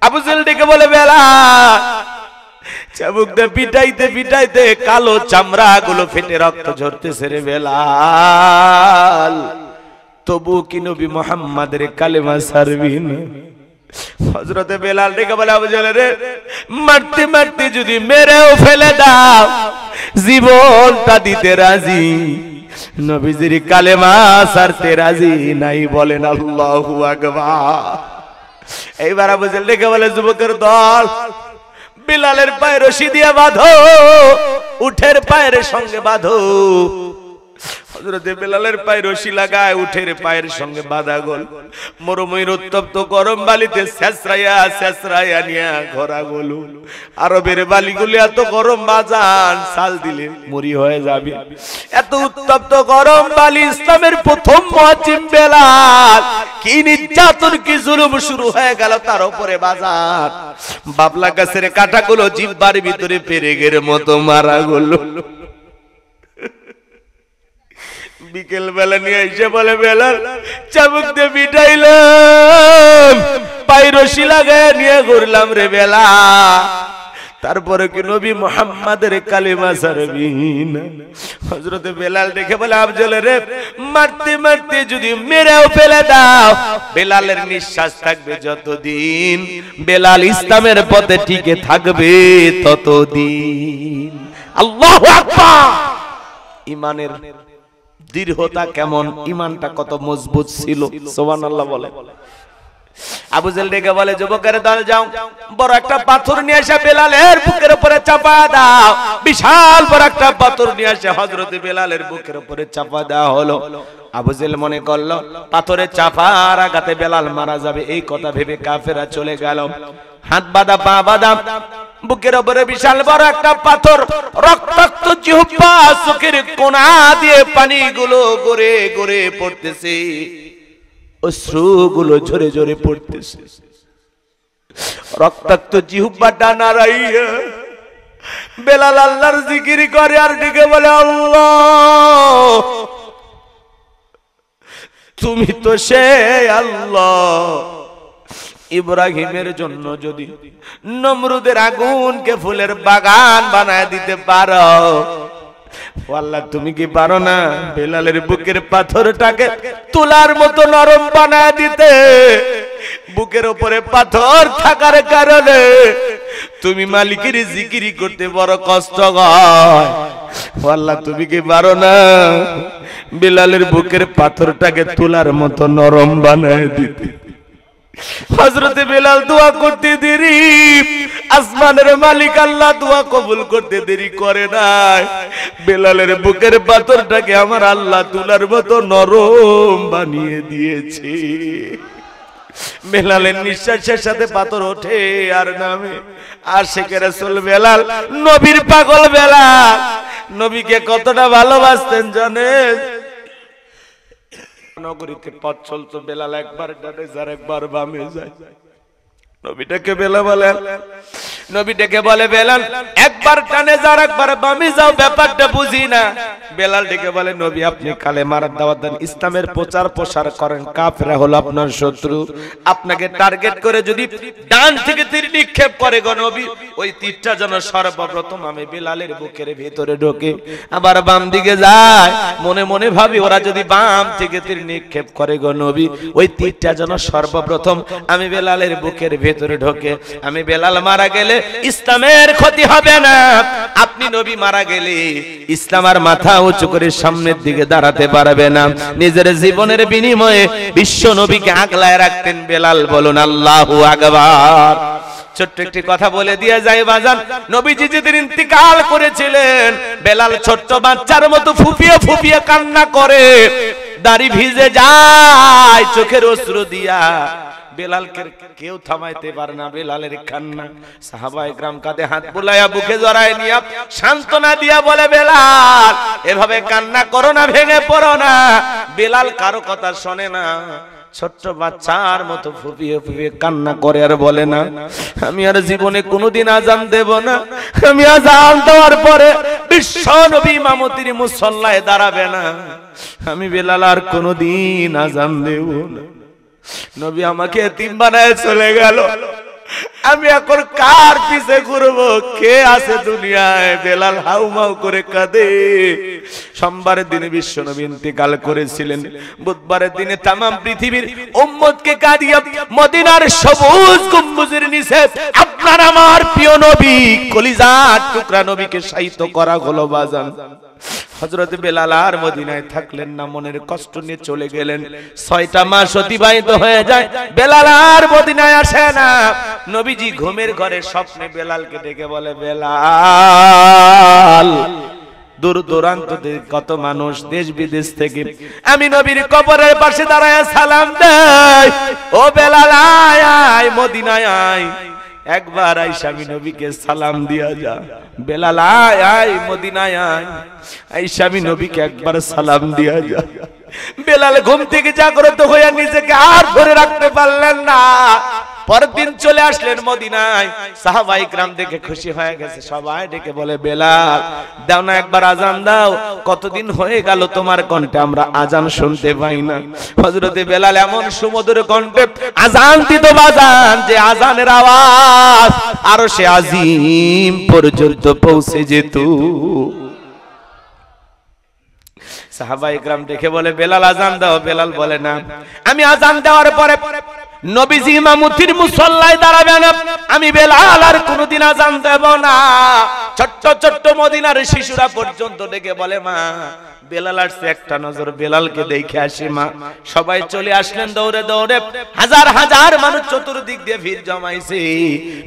[SPEAKER 1] আবু জেহেল ডেকে বলে বেলাল চাবুক দিয়ে পিটাইতে পিটাইতে কালো চামড়া গুলো ফেটে রক্ত ঝরতেছে রে বেলাল, তবু কি নবী মুহাম্মাদের কালেমা ছাড়বি না? হযরতে বেলাল ডেকে বলে আবু জেহেল রে মারতে মারতে যদি মেরেও ফেলে দাও জীবনটা দিতে রাজি, নবীজির কালেমা ছাড়তে রাজি নাই। বলেন আল্লাহু আকবার। এইবার আবু জেহেল ডেকে বলে যুবকের দল বিলালের পায়ে রশি দিয়ে বাঁধো, উঠের পায়ের সঙ্গে বাঁধো। হযরতে বেলালের পায়ে রশি লাগায় উঠের পায়ের সঙ্গে বাঁধা গোল মরুময়ের উত্তপ্ত গরম বালিতে ছেঁচড়াইয়া ছেঁচড়াইয়া নিয়া ঘোরা গোল। আরবের বালিগুলি এত গরম বাজান চাল দিলে মুড়ি হয়ে যাবে। এত উত্তপ্ত গরম বালি ইসলামের প্রথম মুয়াজ্জিন বেলাল, কি নির্যাতন কি জুলুম শুরু হয়ে গেল তার উপরে বাজার। বাবলা গাছের কাঁটাগুলো জিহ্বার ভিতরে পেরেকের মতো মারা গেল। বিকেল বেলা নিয়ে এসে বলে বেলাল চাবুক দিয়ে পিটাইলাম, পায়ে রশি লাগায় নিয়ে ঘুরলাম রে বেলা, তারপরে কি নবী মুহাম্মাদের কালিমা ছাড়বি না? হযরত বেলাল দেখে বলে আফজল রে, মারতে মারতে যদি মেরেও ফেলে দাও, বেলালের নিঃশ্বাস থাকবে যতদিন, বেলাল ইসলামের পথে টিকে থাকবে ততদিন। আল্লাহু আকবার। ঈমানের দৃঢ়তা কেমন, ঈমানটা কত মজবুত ছিল, সুবহানাল্লাহ বলে। আবু জেল ডেকে বলে যুবকের দল যাও, বড় একটা পাথর নিয়ে এসে বেলালের বুকের উপরে চাপা দাও। বিশাল বড় একটা পাথর নিয়ে এসে হযরত বেলালের বুকের উপরে চাপা দেওয়া হলো। আবু জেল মনে করলো পাথরে চাপার আঘাতে বেলাল মারা যাবে, এই কথা ভেবে কাফেররা চলে গেল। হাত বাঁধা পা বাঁধা, বুকের উপরে বিশাল বড় একটা পাথর, রক্তাক্ত জিহ্বা, চোখের কোণা দিয়ে পানিগুলো গড়ে গড়ে পড়তেছে, অশ্রুগুলো ঝরে ঝরে পড়তেছে। রক্তাক্ত জিহ্বাটা নাড়াইয়া বেলাল আল্লাহর জিকির করে আর ডেকে বলে আল্লাহ, তুমি তো সে আল্লাহ, ইব্রাহিমের জন্য যদি নমরুদের আগুনকে ফুলের বাগান বানায় দিতে পারো, আল্লাহ তুমি কি পারো না বেলালের বুকের পাথরটাকে তুলার মতো নরম বানায় দিতে? বুকের উপরে পাথর থাকার কারণে তুমি মালিকের জিকির করতে বড় কষ্ট হয়, আল্লাহ তুমি কি পারো না বেলালের বুকের পাথরটাকে তুলার মতো নরম বানায় দিতে? হযরতে বেলাল দোয়া করতে দেরি, আসমানের মালিক আল্লাহ দোয়া কবুল করতে দেরি করে নাই। বেলালের বুকের পাথরটাকে আমার আল্লাহ তুলার মতো নরম বানিয়ে দিয়েছে। বেলালের নিঃশ্বাসের সাথে পাথর ওঠে আর নামে। আশিকে রাসূল বেলাল, নবীর পাগল বেলাল, নবীকে কতটা ভালোবাসতেন জানেন? নগরীতে পথ চলতো, বেলাল একবার ডানে যায় একবার বামে যায়। নবীটাকে বেলাল বলেন, নবীটাকে বলে বেলাল একবার ডানে যাও একবার বামে যাও, ব্যাপারটা বুঝি না। বেলাল ডেকে বলে নবী আপনি কালেমার দাওয়াত দেন, ইসলামের প্রচার প্রসার করেন, কাফেররা হলো আপনার শত্রু, আপনাকে টার্গেট করে যদি ডান থেকে তীর নিক্ষেপ করে গো নবী, ওই তীরটা যেন সর্বপ্রথম আমি বেলালের বুকের ভিতরে ঢোকে। আবার বাম দিকে যায়, মনে মনে ভাবি ওরা যদি বাম থেকে তীর নিক্ষেপ করে গো নবী, ওই তীরটা যেন সর্বপ্রথম আমি বেলালের বুকের ভিতরে ঢোকে। আমি বেলাল মারা গেলে ইসলামের ক্ষতি হবে না, আপনি নবী মারা গেলে ইসলাম আর মাথা উঁচু করে সামনের দিকে দাঁড়াতে পারবে না। নিজের জীবনের বিনিময়ে বিশ্ব নবীকে আগলায় রাখতেন বেলাল। বলুন আল্লাহু আকবার। ছোট্ট একটি কথা বলে দিয়ে যায় বাজান, নবীজি যেদিন ইন্তিকাল করেছিলেন, বেলাল ছোট্ট বাচ্চার মতো ফুপিয়ে ফুপিয়ে কান্না করে, দাড়ি ভিজে যায় চোখের অশ্রু দিয়া। বেলালকে কেউ থামাইতে পারে না বেলালের কান্না। সাহাবায়ে কেরাম কাঁধে হাত বুলাইয়া বুকে জড়ায় নিয়া সান্ত্বনা দিয়া বলে বেলাল এভাবে কান্না করো না, ভেঙে পড়ো না। বেলাল কারো কথা শোনে না, ছোট্ট বাচ্চার মতো ফুপিয়ে ফুপিয়ে কান্না করে আর বলে না আমি আর জীবনে কোনোদিন আজান দেব না, আমি আজান দেওয়ার পরে বিশ্ব নবী ইমামতির মুসল্লায় দাঁড়াবে না, আমি বেলাল আর কোনোদিন আজান দেব না। নবী আমাকে এতিম বানায় চলে গেল, আমি এখন কার পিছে ঘুরবো? কে আছে দুনিয়ায়? বেলাল হাউমাউ করে কাঁদে। সোমবারের দিনে বিশ্ব নবী ইন্তেকাল করেছিলেন, বুধবারের দিনে তামাম পৃথিবীর উম্মতকে কাঁদিয়ে মদিনার সবুজ গম্বুজের নিচে আপনার আমার প্রিয় নবী কলিজার টুকরা নবীকে শায়িত করা হলো বাজান। হযরত বেলাল আর মদিনায় থাকলেন না, মনের কষ্ট নিয়ে চলে গেলেন। 6টা মাস অতিবাহিত হয়ে যায়, বেলাল আর মদিনায় আসে না। নবীজি ঘুমের ঘরে স্বপ্নে বেলালকে ডেকে বলে বেলাল, দূর দূরান্ত থেকে কত মানুষ দেশ বিদেশ থেকে আমি নবীর কবরের পাশে দাঁড়ায় সালাম দেয়, ও বেলাল আয় আয় মদিনায় আয়, একবার আইসা আমি নবীকে সালাম দিয়া যা। বেলাল আয় আয় মদিনায় আয়, আইসা আমি নবীকে একবার সালাম দিয়া যা। বেলাল ঘুম থেকে জাগ্রত হইয়া নিজেকে আর ধরে রাখতে পারলেন না, পরের দিন চলে আসলেন মদিনায়। সাহাবায়ে কিরাম দেখে খুশি হয়ে গেছে, সবাই ডেকে বলে বেলাল দাও না একবার আজান দাও, কতদিন হয়ে গেল তোমার কণ্ঠে আমরা আজান শুনতে পাই না। হযরতে বেলাল এমন সুমধুর কণ্ঠে আজান দিত বাজান যে আজানের আওয়াজ আরশে আজিম পর্যন্ত পৌঁছে যেত। সাহাবায়ে কিরাম দেখে বলে বেলাল আজান দাও। বেলাল বলে না, আমি আজান দেওয়ার পরে নবীজি ইমামতির মুসল্লায় দাঁড়াবেন, আমি বেলাল আর কোনদিন আজান দেব না। ছোট্ট ছোট্ট মদিনার শিশুরা পর্যন্ত ডেকে বলে মা বেলাল আসছে, একটা নজর বেলালকে দেখে আসি মা। সবাই চলে আসলেন দৌড়ে দৌড়ে, হাজার হাজার মানুষ চতুর্দিক দিয়ে ভিড় জমাইছে।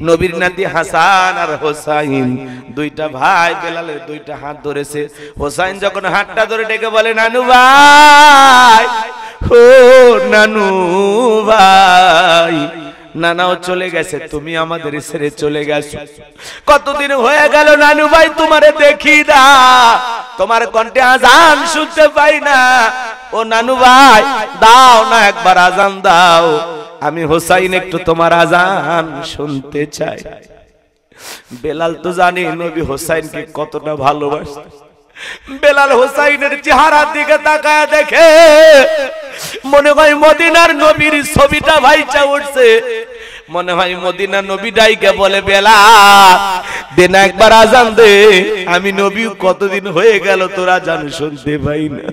[SPEAKER 1] নবীর নাতি হাসান আর হোসাইন দুইটা ভাই বেলালের দুইটা হাত ধরেছে। হোসাইন যখন হাতটা ধরে ডেকে বলে নানু ভাই, ও নানু ভাই, নানাও চলে গেছে, তুমি আমাদের ছেড়ে চলে গেছো, কতদিন হয়ে গেল নানু ভাই তোমারে দেখি না, তোমার কণ্ঠে আজান শুনতে পাই না। ও নানু ভাই দাও না একবার আজান দাও, আমি হোসাইন একটু তোমার আজান শুনতে চাই। বেলাল তো জানি নবী হোসাইনকে কতটা ভালোবাসে। বেলাল হোসাইনের চেহারার দিকে তাকায় দেখে মনে হয় মদিনার নবীর ছবিটা ভাইচা উঠছে। মনে হয় মদিনা নবী ডাইকে বলে বেলাল দে না একবার আজান দে, আমি নবী কতদিন হয়ে গেল তোর আজান শুনতে পাই না।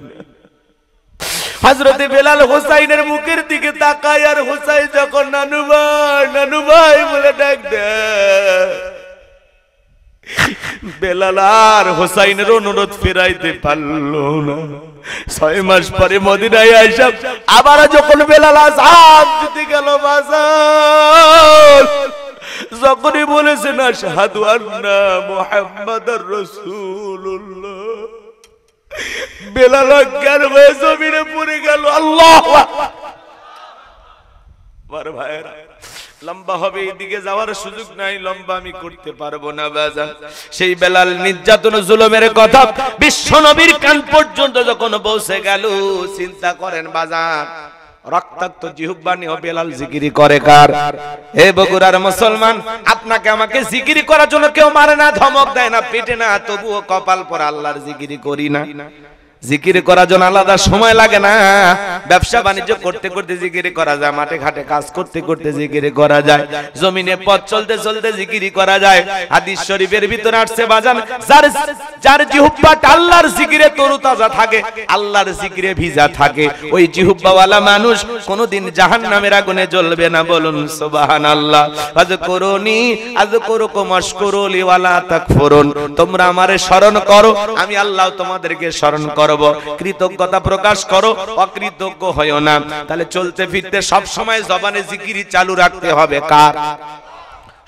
[SPEAKER 1] হযরতে বেলাল হোসাইনের মুখের দিকে তাকায়, আর হোসাইন যখন নানু ভাই বলে ডাক দেয়, বেলাল আর হোসাইনের অনুরোধ ফেরাইতে পারলো না। 6 মাস পরে মদিনায় আইসা আবার যখন বেলাল আযান দিতে গেল বাজার, যখনই বলেছেন আশহাদু আন্না মুহাম্মাদুর রাসূলুল্লাহ, বেলাল অজ্ঞান হয়ে জমিনে পড়ে গেল। আল্লাহু আকবার। ভাইরা লম্বা হবে, এদিকে যাওয়ার সুযোগ নাই, লম্বা আমি করতে পারবো না বাজান। সেই বেলাল নির্যাতন জুলুমের কথা বিশ্ব নবীর কান পর্যন্ত যখন পৌঁছে গেল, চিন্তা করেন বাজান, রক্তাক্ত জিহ্বা নিয়ে বেলাল জিকিরি করে কার? হে বগুড়ার মুসলমান, আপনাকে আমাকে জিকিরি করার জন্য কেউ মারে না, ধমক দেয় না, পেটে না, তবুও কপাল পর আল্লাহর জিকিরি করি না। জিকির করার জন্য আলাদা সময় লাগে না, ব্যবসা বাণিজ্য করতে করতে জিকির করা যায়, মাঠে ঘাটে কাজ করতে করতে জিকির করা যায়, জমিনে পথ চলতে চলতে জিকির করা যায়। হাদিস শরীফের ভিতরে আসছে বাজান, যার জিহ্বাটা আল্লাহর জিকিরে তরুতাজা থাকে, আল্লাহর জিকিরে ভিজা থাকে, ওই জিহ্বাওয়ালা মানুষ কোনোদিন জাহান্নামের আগুনে জ্বলবে না। বলুন সুবহানাল্লাহ। আযকুরুনি আযকুরুকুম আশকুরুলি ওয়ালা তাকফুরুন, তোমরা আমারে স্মরণ করো, আমি আল্লাহ তোমাদেরকে স্মরণ করব। কৃতজ্ঞতা প্রকাশ করো, অকৃতজ্ঞ হয়ো না। তাহলে চলতে ফিরতে সব সময় জবানে জিকিরি চালু রাখতে হবে কার?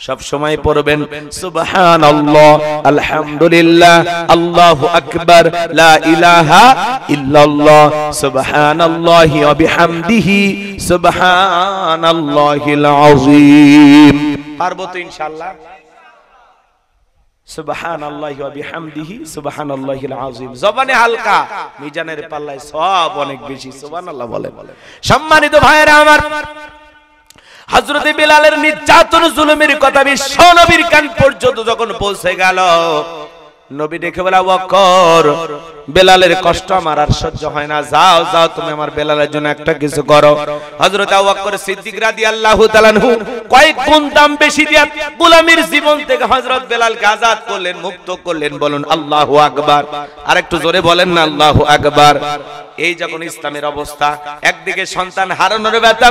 [SPEAKER 1] সব সময় পড়বেন সুবহানাল্লাহ, আলহামদুলিল্লাহ, আল্লাহু আকবার, লা ইলাহা ইল্লাল্লাহ, সুবহানাল্লাহি ওয়া বিহামদিহি, সুবহানাল্লাহিল আযীম। পারবো তো ইনশাআল্লাহ? সুবহানাল্লাহি ওয়া বিহামদিহি, সুবহানাল্লাহিল আযীম। জবানে হালকা, মিজানের পাল্লায় সওয়াব অনেক বেশি। সুবহানাল্লাহ বলে। সম্মানিত ভাইরা আমার, হযরত বেলালের নির্যাতন জুলুমের কথা বিশ্ব নবীর কান পর্যন্ত যখন পৌঁছে গেল, নবী দেখে বলে আবু বকর, বেলালের কষ্ট আমার আর সহ্য হয় না, যাও যাও তুমি আমার বেলালের জন্য একটা কিছু করো। হযরত আবু বকর সিদ্দিক রাদিয়াল্লাহু তাআলা আনহু কয়েক গুণ দাম বেশি দিয়ে গোলামীর জীবন থেকে হযরত বেলালকে আজাদ করলেন, মুক্ত করলেন। বলুন আল্লাহু আকবার। আর একটু জোরে বলেন না আল্লাহু আকবার। এই যখন ইসলামের অবস্থা, একদিকে সন্তান হারানোর ব্যথা,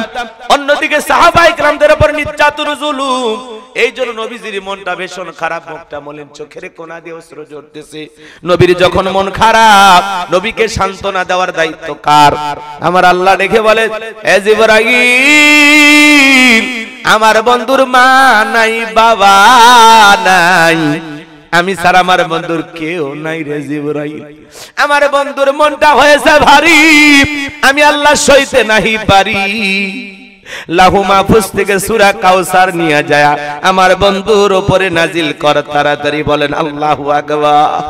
[SPEAKER 1] অন্যদিকে সাহাবায়ে কিরামদের উপর নির্যাতন জুলুম, এই জন্য নবীজির মনটা ভীষণ খারাপ, মুখটা মলিন, চোখের কোণা দিয়ে অশ্রু ঝরতেছে। নবীর যখন মন খারাপ, নবীকে সান্ত্বনা দেওয়ার দায়িত্ব কার? আমার আল্লাহ দেখে বলে, এ জিবরাইল, আমার বন্ধুর মা নাই, বাবা নাই, আমি ছাড়া আমার বন্ধুর কেউ নাই রে জিবরাইল। আমার বন্ধুর মনটা হয়েছে ভারী, আমি আল্লাহ সইতে নাহি পারি। লাহু মাহফুজ থেকে সূরা কাউসার নিয়ে যায় আমার বন্ধুর উপরে নাজিল কর তাড়াতাড়ি। বলেন আল্লাহু আকবার।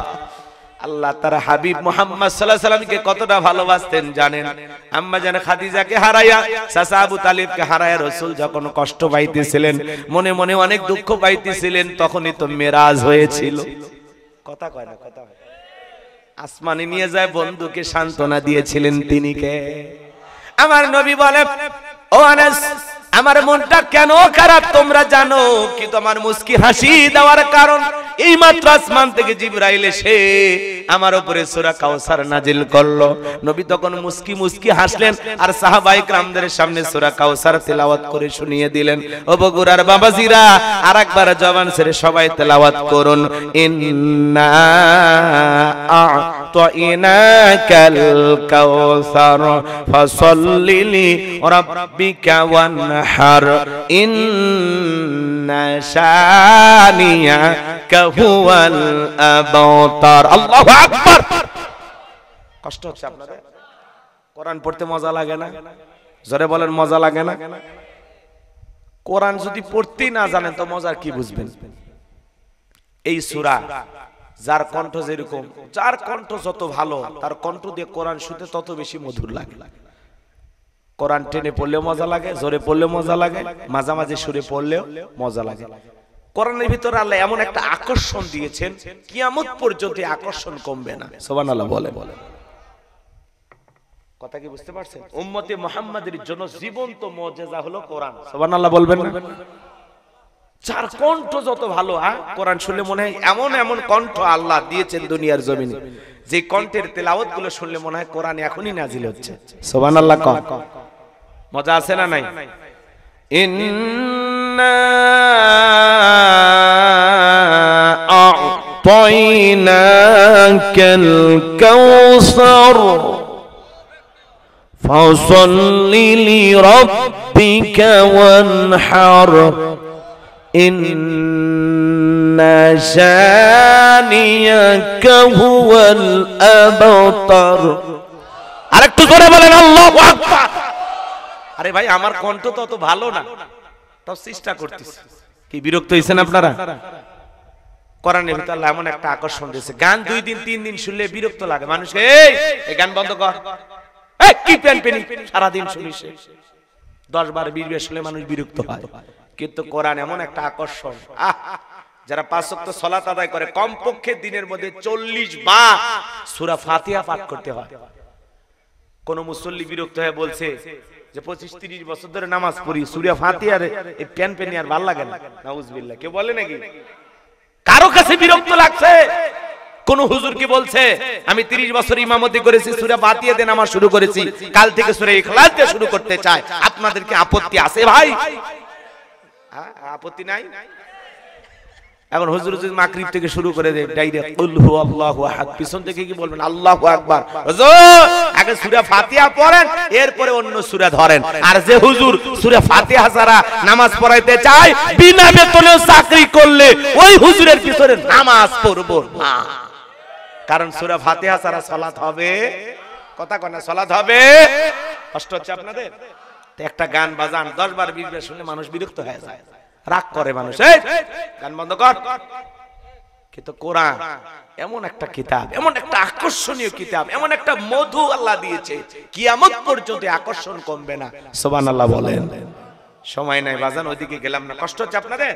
[SPEAKER 1] আল্লাহ তার হাবিব মুহাম্মদ সাল্লাল্লাহু আলাইহি সাল্লামকে কতটা ভালোবাসতেন জানেন? আম্মা জান খাদিজাকে হারায়া, চাচা আবু তালিবকে হারায়া রাসূল যখন কষ্ট পাইতেছিলেন, মনে মনে অনেক দুঃখ পাইতেছিলেন, তখনই তো মেরাজ হয়েছিল। কথা কয় না, কথা হয়। আসমানে নিয়ে যায় বন্ধুকে সান্ত্বনা দিয়েছিলেন, তিনি কে? আমার নবী বলে, ও আনাস, আমার মনটা কেন খারাপ তোমরা জানো? কি তোমার মুস্কি হাসি দেওয়ার কারণ এই মাত্র আসমান থেকে জিবরাইল এসে আমার উপরে সূরা কাউসার নাজিল করলো। নবী তখন মুস্কি মুস্কি হাসলেন আর সাহাবায়ে কেরামদের সামনে সূরা কাউসার তেলাওয়াত করে শুনিয়ে দিলেন। ও বগুড়ার বাবাজিরা, আরেকবার জবান ছেড়ে সবাই তেলাওয়াত করুন, ইন্না আ'তাইনাকাল কাউসার ফাসাল্লি লিরাব্বিকা ওয়ানহার ইন্না শানিয়াকা হুয়াল আবতার। আল্লাহু আকবার। কষ্ট হচ্ছে আপনাদের? কোরআন পড়তে মজা লাগে না? জোরে বলেন, মজা লাগে না? কোরআন যদি পড়তেই না জানেন তো মজা কি বুঝবেন? এই সূরা যার কণ্ঠ যেরকম, যার কণ্ঠ যত ভালো, তার কণ্ঠ দিয়ে কোরআন শুনতে তত বেশি মধুর লাগে। কোরআন টেনে পড়লেও মজা লাগে, জোরে পড়লেও মজা লাগে, মাঝামাঝি সুরে পড়লেও মজা লাগে। কোরআনের ভিতরে আল্লাহ এমন একটা আকর্ষণ দিয়েছেন, কিয়ামত পর্যন্ত আকর্ষণ কমবে না। সুবহানাল্লাহ বলে। কথা কি বুঝতে পারছেন? উম্মতে মুহাম্মাদের জন্য জীবন্ত মুজিজা হলো কোরআন। সুবহানাল্লাহ বলবেন না? যার কণ্ঠ যত ভালো, কোরআন শুনলে মনে হয় এমন এমন কণ্ঠ আল্লাহ দিয়েছেন দুনিয়ার জমিনে, যে কণ্ঠের তেলাওয়াত গুলো শুনলে মনে হয় কোরআন এখনই নাজিল হচ্ছে। সুবহানাল্লাহ। মজা আছে না নাই? ইন্না আ'তাইনাকাল কাউসার ফাসাল্লি লিরাব্বিকা ওয়ানহার ইন্না শানিয়াকা হুয়াল আবতার। আরেকটু জোরে বলেন আল্লাহু আকবার। আরে ভাই, আমার কণ্ঠ তো অত ভালো না, তাও চেষ্টা করতেছি। কি বিরক্ত হইছেন আপনারা? কোরআনের ভিতর আল্লাহ এমন একটা আকর্ষণ দিয়েছে, গান 2 দিন 3 দিন শুনলে বিরক্ত লাগে মানুষকে। এই গান বন্ধ কর, এই কি পেনপেনি সারা দিন শুনিস, 10 বার 20 বার শুনলে মানুষ বিরক্ত হয়। কিন্তু কোরআন এমন একটা আকর্ষণ, যারা 5 ওয়াক্ত সালাত আদায় করে কমপক্ষে দিনের মধ্যে 40 বার সূরা ফাতিহা পাঠ করতে হয়। কোন মুসল্লি বিরক্ত হয়ে বলছে যে 25-30 বছর ধরে নামাজ পড়ি, সূরা ফাতিহার এই পেনপেনি আর ভালো লাগে না। নাউজুবিল্লাহ। কেউ বলে নাকি? কারো কাছে বিরক্ত লাগছে? কোন হুজুর কি বলছে আমি 30 বছর ইমামতি করেছি, সূরা ফাতিহা দিয়ে নামাজ শুরু করেছি, কাল থেকে সূরা ইখলাস দিয়ে শুরু করতে চাই, আপনাদের কি আপত্তি আছে ভাই? আপত্তি নাই? এখন হুজুর যদি মাগরিব থেকে শুরু করে দেয় ডাইরেক্ট কুল হু আল্লাহু আহাদ, পিছন থেকে কি বলবেন? আল্লাহু আকবার। হুজুর আগে সূরা ফাতিহা পড়েন, এরপরে অন্য সূরা ধরেন। আর যে হুজুর সূরা ফাতিহা ছাড়া নামাজ পড়াইতে চায়, বিনা বেতনেও চাকরি করলে ওই হুজুরের পিছনে নামাজ পড়ব না। কারণ সূরা ফাতিহা ছাড়া সালাত হবে? কথা কয় না, সালাত হবে? কষ্ট হচ্ছে আপনাদের? একটা গান বাজান 10 বার 20 বার শুনলে মানুষ বিরক্ত হয়ে যায়, রাগ করে মানুষ, এই গান বন্ধ কর। কিন্তু কোরআন এমন একটা কিতাব, এমন একটা আকর্ষণীয় কিতাব, এমন একটা মধু আল্লাহ দিয়েছে, কিয়ামত পর্যন্ত আকর্ষণ কমবে না। সুবহানাল্লাহ বলেন। সময় নাই বাজান, ওইদিকে গেলাম না, কষ্ট হচ্ছে আপনাদের?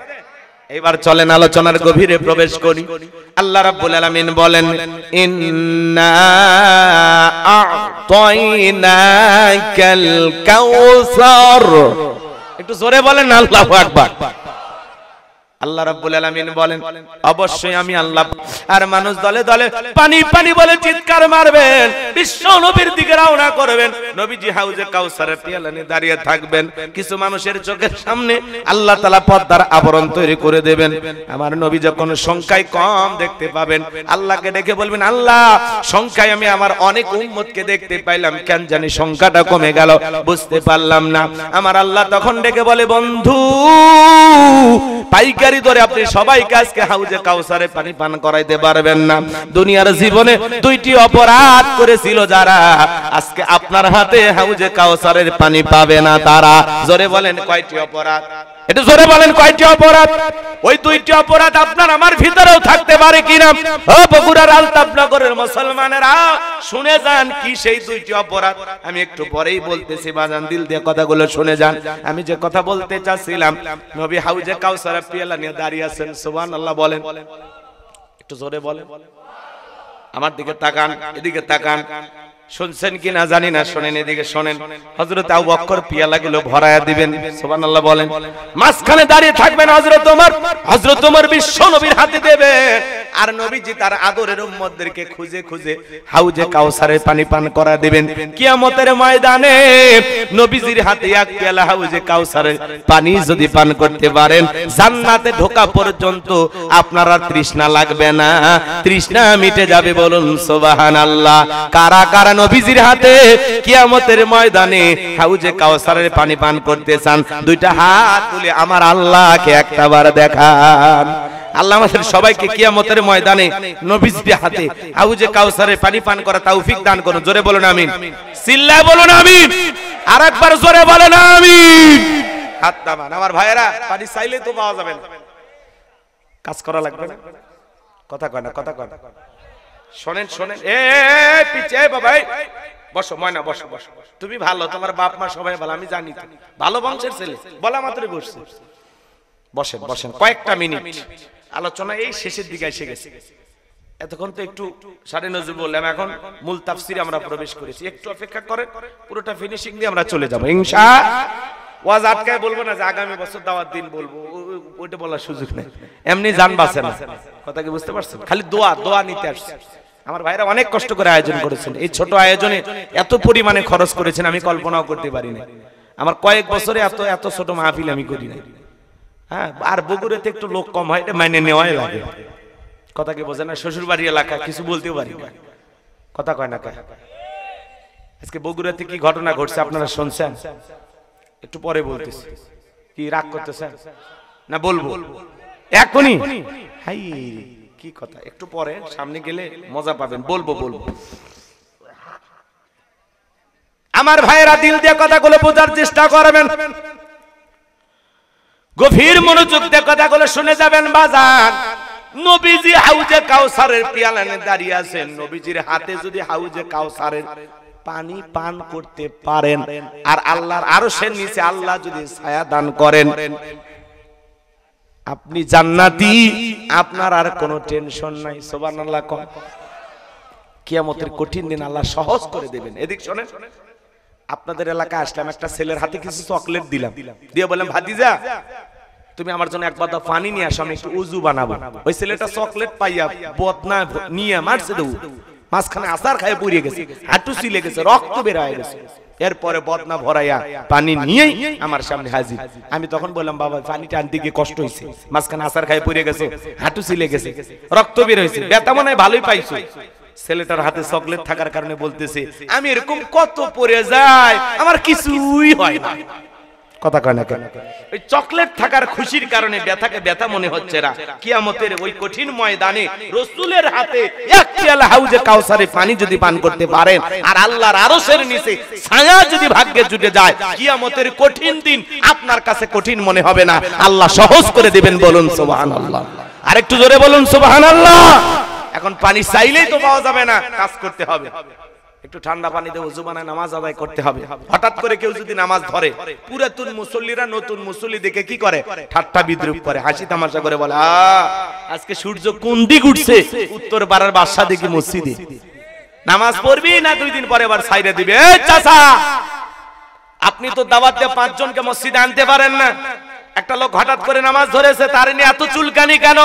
[SPEAKER 1] এবার চলেন আলোচনার গভীরে প্রবেশ করি। আল্লাহ রাব্বুল আলামিন বলেন, ইন্না আ'তাইনাকাল কাউসার। একটু জোরে বলেন আল্লাহু আকবার। আল্লাহ রাব্বুল আলামিন বলেন, অবশ্যই আমি আল্লাহ। আর মানুষ দলে দলে পানি পানি বলে চিৎকার মারবেন, বিশ্ব নবীর দিকে রওনা করবেন। নবীজি হাউজে কাউসারের পিয়ালা নিয়ে দাঁড়িয়ে থাকবেন। কিছু মানুষের চোখের সামনে আল্লাহ তাআলা পর্দার আবরণ তৈরি করে দেবেন। আমার নবী যখন সংখ্যায় কম দেখতে পাবেন, আল্লাহকে ডেকে বলবেন, আল্লাহ সংখ্যায় আমি আমার অনেক উম্মতকে দেখতে পাইলাম, কেন জানি সংখ্যাটা কমে গেল, বুঝতে পারলাম না। আমার আল্লাহ তখন ডেকে বলে, বন্ধু পাইকারি বাড়ি ধরে আপনি সবাইকে আজকে হাউজে কাউসারে পানি পান করাইতে পারবেন না। দুনিয়ার জীবনে দুইটি অপরাধ করেছিল যারা, আজকে আপনার হাতে হাউজে কাউসারের পানি পাবে না তারা। জোরে বলেন কয়টি অপরাধ? এটা জোরে বলেন কয়টি অপরাধ? ওই দুইটি অপরাধ আপনার আমার ভিতরেও থাকতে পারে কিনা? ও বগুড়ার আলতাফনগরের মুসলমানেরা শুনে যান কি সেই দুইটি অপরাধ। আমি একটু পরেই বলতেছি, বাজান দিল দিয়ে কথাগুলো শুনে যান। আমি যে কথা বলতে চাচ্ছিলাম, নবী হাউজে কাউসারের পেয়ালা নিয়ে দাঁড়িয়ে আছেন, সুবহানাল্লাহ বলেন, একটু জোরে বলেন। আমার দিকে তাকান, এদিকে তাকান, শুনছেন কি না জানি না, শোনেন, এদিকে শোনেন। হযরত আবু বকর পিয়ালাগুলো ভরায়া দিবেন, সুবহানাল্লাহ বলেন। মাঝখানে দাঁড়িয়ে থাকবেন হযরত ওমর, হযরত ওমর বিশ্ব নবীর হাতে দেবে, আর নবীজি তার আদরের উম্মতদেরকে খুঁজে খুঁজে হাউজে কাউসারের পানি পান করা দিবেন। কিয়ামতের ময়দানে নবীজির হাতে এক পেয়ালা হাউজে কাউসারের পানি যদি পান করতে পারেন, জান্নাতে ঢোকা পর্যন্ত আপনার আর তৃষ্ণা লাগবে না, তৃষ্ণা মিটে যাবে। বলুন সুবহানাল্লাহ। কারা কারা নবীজির হাতে কিয়ামতের ময়দানে হাউজে কাউসারের পানি পান করতে চান? দুইটা হাত তুলে আমার আল্লাহকে একটাবার দেখান। আল্লাহ আমাদের সবাইকে কিয়ামতের ময়দানে নবীজির হাতে হাউজে কাউসারের পানি পান করা তৌফিক দান করুন। জোরে বলুন আমিন, চিল্লায় বলুন আমিন, আরেকবার জোরে বলেন আমিন। হাত নামান আমার ভাইয়েরা, পানি চাইলে তো পাওয়া যাবে না, কাজ করা লাগবে না। কথা কয় না, কথা কয় না। শোনেন শোনেন, এ পিছে বাবা, বসো ময়না, বসো বসো। তুমি ভালো, তোমার বাপ মা সবাই ভালো, আমি জানি তো, ভালো বংশের ছেলে, বলা মাত্রই বসছে। বসেন বসেন, কয়েকটা মিনিট আলোচনা এই শেষের দিকে এসে গেছে। এতক্ষণ তো একটু সাড়ে নজর বললাম, এখন মূল তাফসিরে আমরা প্রবেশ করেছি। একটু অপেক্ষা করেন, পুরোটা ফিনিশিং দিয়ে আমরা চলে যাবো ইনশাআল্লাহ। ওয়াজ আটকায় বলবো না যে আগামী বছর দাওয়াত দিন বলবো, ওইটা বলার সুযোগ নেই। এমনি জান বাঁচে না, কথা কি বুঝতে পারছেন? খালি দোয়া দোয়া নিতে আসছে। আমার ভাইরা অনেক কষ্ট করে আয়োজন করেছেন, এই ছোট আয়োজনে এত পরিমাণে খরচ করেছেন আমি কল্পনাও করতে পারি না। আমার কয়েক বছরে এত এত ছোট মাহফিল আমি করি না। হ্যাঁ, আর বগুড়াতে একটু লোক কম হয়, এটা মাইনে নেওয়াই লাগে। কথা কি বোঝে না? শ্বশুর বাড়ি এলাকা, কিছু বলতেও পারি না, কথা কয় না। আজকে বগুড়াতে কি ঘটনা ঘটছে আপনারা শুনছেন? একটু পরে বলতেছি। কি রাগ করতেছেন না? বলবো এখনই। হাই কি কথা, একটু পরে সামনে গেলে মজা পাবেন, বলবো বলবো। আমার ভাইয়েরা দিল দিয়ে কথাগুলো বোঝার চেষ্টা করবেন, গভীর মনোযোগ দিয়ে কথাগুলো শুনে যাবেন বাজার। নবীজি হাউজে কাউসারের পিয়ালা নিয়ে দাঁড়িয়ে আছেন, নবীজির হাতে যদি হাউজে কাউসারের পানি পান করতে পারেন, আর আল্লাহর আরশের নিচে আল্লাহ যদি ছায়া দান করেন, আপনি জান্নাতি, আপনার আর কোনো টেনশন নাই। সুবহানাল্লাহ। কিয়ামতের কঠিন দিন আল্লাহ সহজ করে দেবেন। এদিক শোনেন, আপনাদের এলাকায় আসলাম, একটা ছেলের হাতে কিছু চকলেট দিলাম, দিয়ে বললাম ভাতিজা তুমি আমার জন্য এক বাদা পানি নিয়ে আসো, আমি একটু উজু বানাবো। ওই ছেলেটা চকলেট পাইয়া বদনা নিয়ে মারছে, দেউ মাঝখানে আসার খায় পুড়িয়ে গেছে, হাঁটু ছিলে গেছে, রক্ত বের হয়ে গেছে। এরপরে বদনা ভরাইয়া পানি নিয়েই আমার সামনে হাজির। আমি তখন বললাম বাবা পানিটা আনতে গিয়ে কষ্ট হয়েছে, মাঝখানে আসার খায় পুড়িয়ে গেছে, হাঁটু ছিলে গেছে, রক্ত বের হয়েছে, ব্যথা মনে হয় ভালোই পাইছো। ছেলেটার হাতে চকলেট থাকার কারণে বলতেছে আমি এরকম কত পড়ে যাই, আমার কিছুই হয় না। কথা কয় না কেন? ওই চকলেট থাকার খুশির কারণে ব্যথাকে ব্যথা মনে হচ্ছে না। কিয়ামতের ওই কঠিন ময়দানে রাসূলের হাতে এক পেয়ালা হাউজে কাউসারে পানি যদি পান করতে পারেন, আর আল্লাহর আরশের নিচে ছায়া যদি ভাগ্যে জুটে যায়, কিয়ামতের কঠিন দিন আপনার কাছে কঠিন মনে হবে না, আল্লাহ সহজ করে দিবেন। বলুন সুবহানাল্লাহ। আরেকটু জোরে বলুন সুবহানাল্লাহ। এখন পানি চাইলেই তো পাওয়া যাবে না, কাজ করতে হবে। একটু ঠান্ডা পানিতে ওযু বানায় নামাজ আদায় করতে হবে। হঠাৎ করে কেউ যদি নামাজ ধরে, পুরাতন মুসল্লিরা নতুন মুসল্লি দেখে কি করে? ঠাট্টা বিদ্রুপ করে, হাসি তামাশা করে, বলে আজকে সূর্য কোন দিক উঠছে? উত্তর পাড়ার বাদশা দেখি মসজিদে নামাজ পড়বি না 2 দিন পরে আবার ছাইরে দিবে। এই চাচা, আপনি তো দাওয়াত দিয়ে 5 জনকে মসজিদে আনতে পারেন না। একটা লোক হঠাৎ করে নামাজ ধরেছে, তার নিয়ে এত চুলকানি কেন?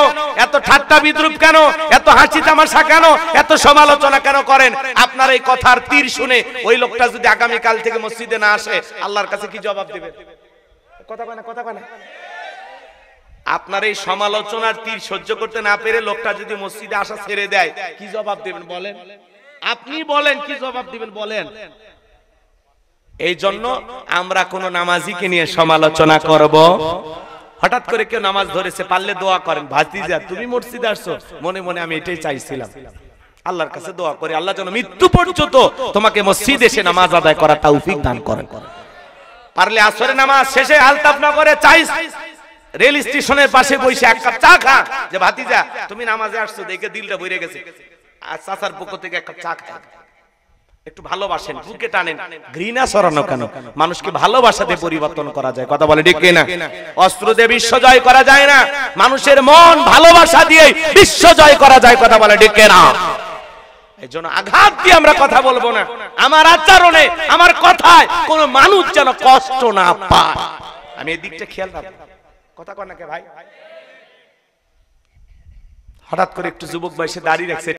[SPEAKER 1] এত ঠাট্টা বিদ্রুপ কেন? এত হাসি তামাশা কেন? এত সমালোচনা কেন করেন? আপনার এই কথার তীর শুনে ওই লোকটা যদি আগামী কাল থেকে মসজিদে না আসে, আল্লাহর কাছে কি জবাব দিবেন? কথা কয় না, কথা কয় না। আপনার এই সমালোচনার তীর সহ্য করতে না পেরে লোকটা যদি মসজিদে আসা ছেড়ে দেয়, কি জবাব দিবেন বলেন? আপনি বলেন, কি জবাব দিবেন বলেন? এই জন্য আমরা কোন নামাজিকে নিয়ে সমালোচনা করব হঠাৎ করে কেউ নামাজ ধরেছে, পারলে দোয়া করেন, ভাতিজা তুমি মসজিদে আসছো, মনে মনে আমি এটাই চাইছিলাম, আল্লাহর কাছে দোয়া করি আল্লাহ যেন মৃত্যু পর্যন্ত তোমাকে মসজিদে এসে নামাজ আদায় করার তৌফিক দান করেন। পারলে আসরের নামাজ শেষে আলতাফ না করে চাই রেল স্টেশনের পাশে বসে এক কাপ চা খা, যে ভাতিজা তুমি নামাজে আসছো দেখে দিলটা ভরে গেছে, আর চাচার পক্ষ থেকে এক কাপ চা খা। একটু ভালোবাসেন, বুকে টানেন, ঘৃণা ছড়ানো কেন? মানুষকে ভালোবাসাতে পরিবর্তন করা যায়, কথা বলে ঠিক কিনা? অস্ত্র দিয়ে বিশ্ব জয় করা যায় না, মানুষের মন ভালোবাসা দিয়ে বিশ্ব জয় করা যায়, কথা বলে ঠিক কিনা? এই জন্য আঘাত দিয়ে আমরা কথা বলবো না, আমার আচরণে আমার কথায় কোন মানুষ যেন কষ্ট না পায়, আমি এই দিকটা খেয়াল রাখবো। কথা কয় না কে ভাই? হঠাৎ করে একটু যুবক বয়সে দাঁড়িয়ে রাখছে,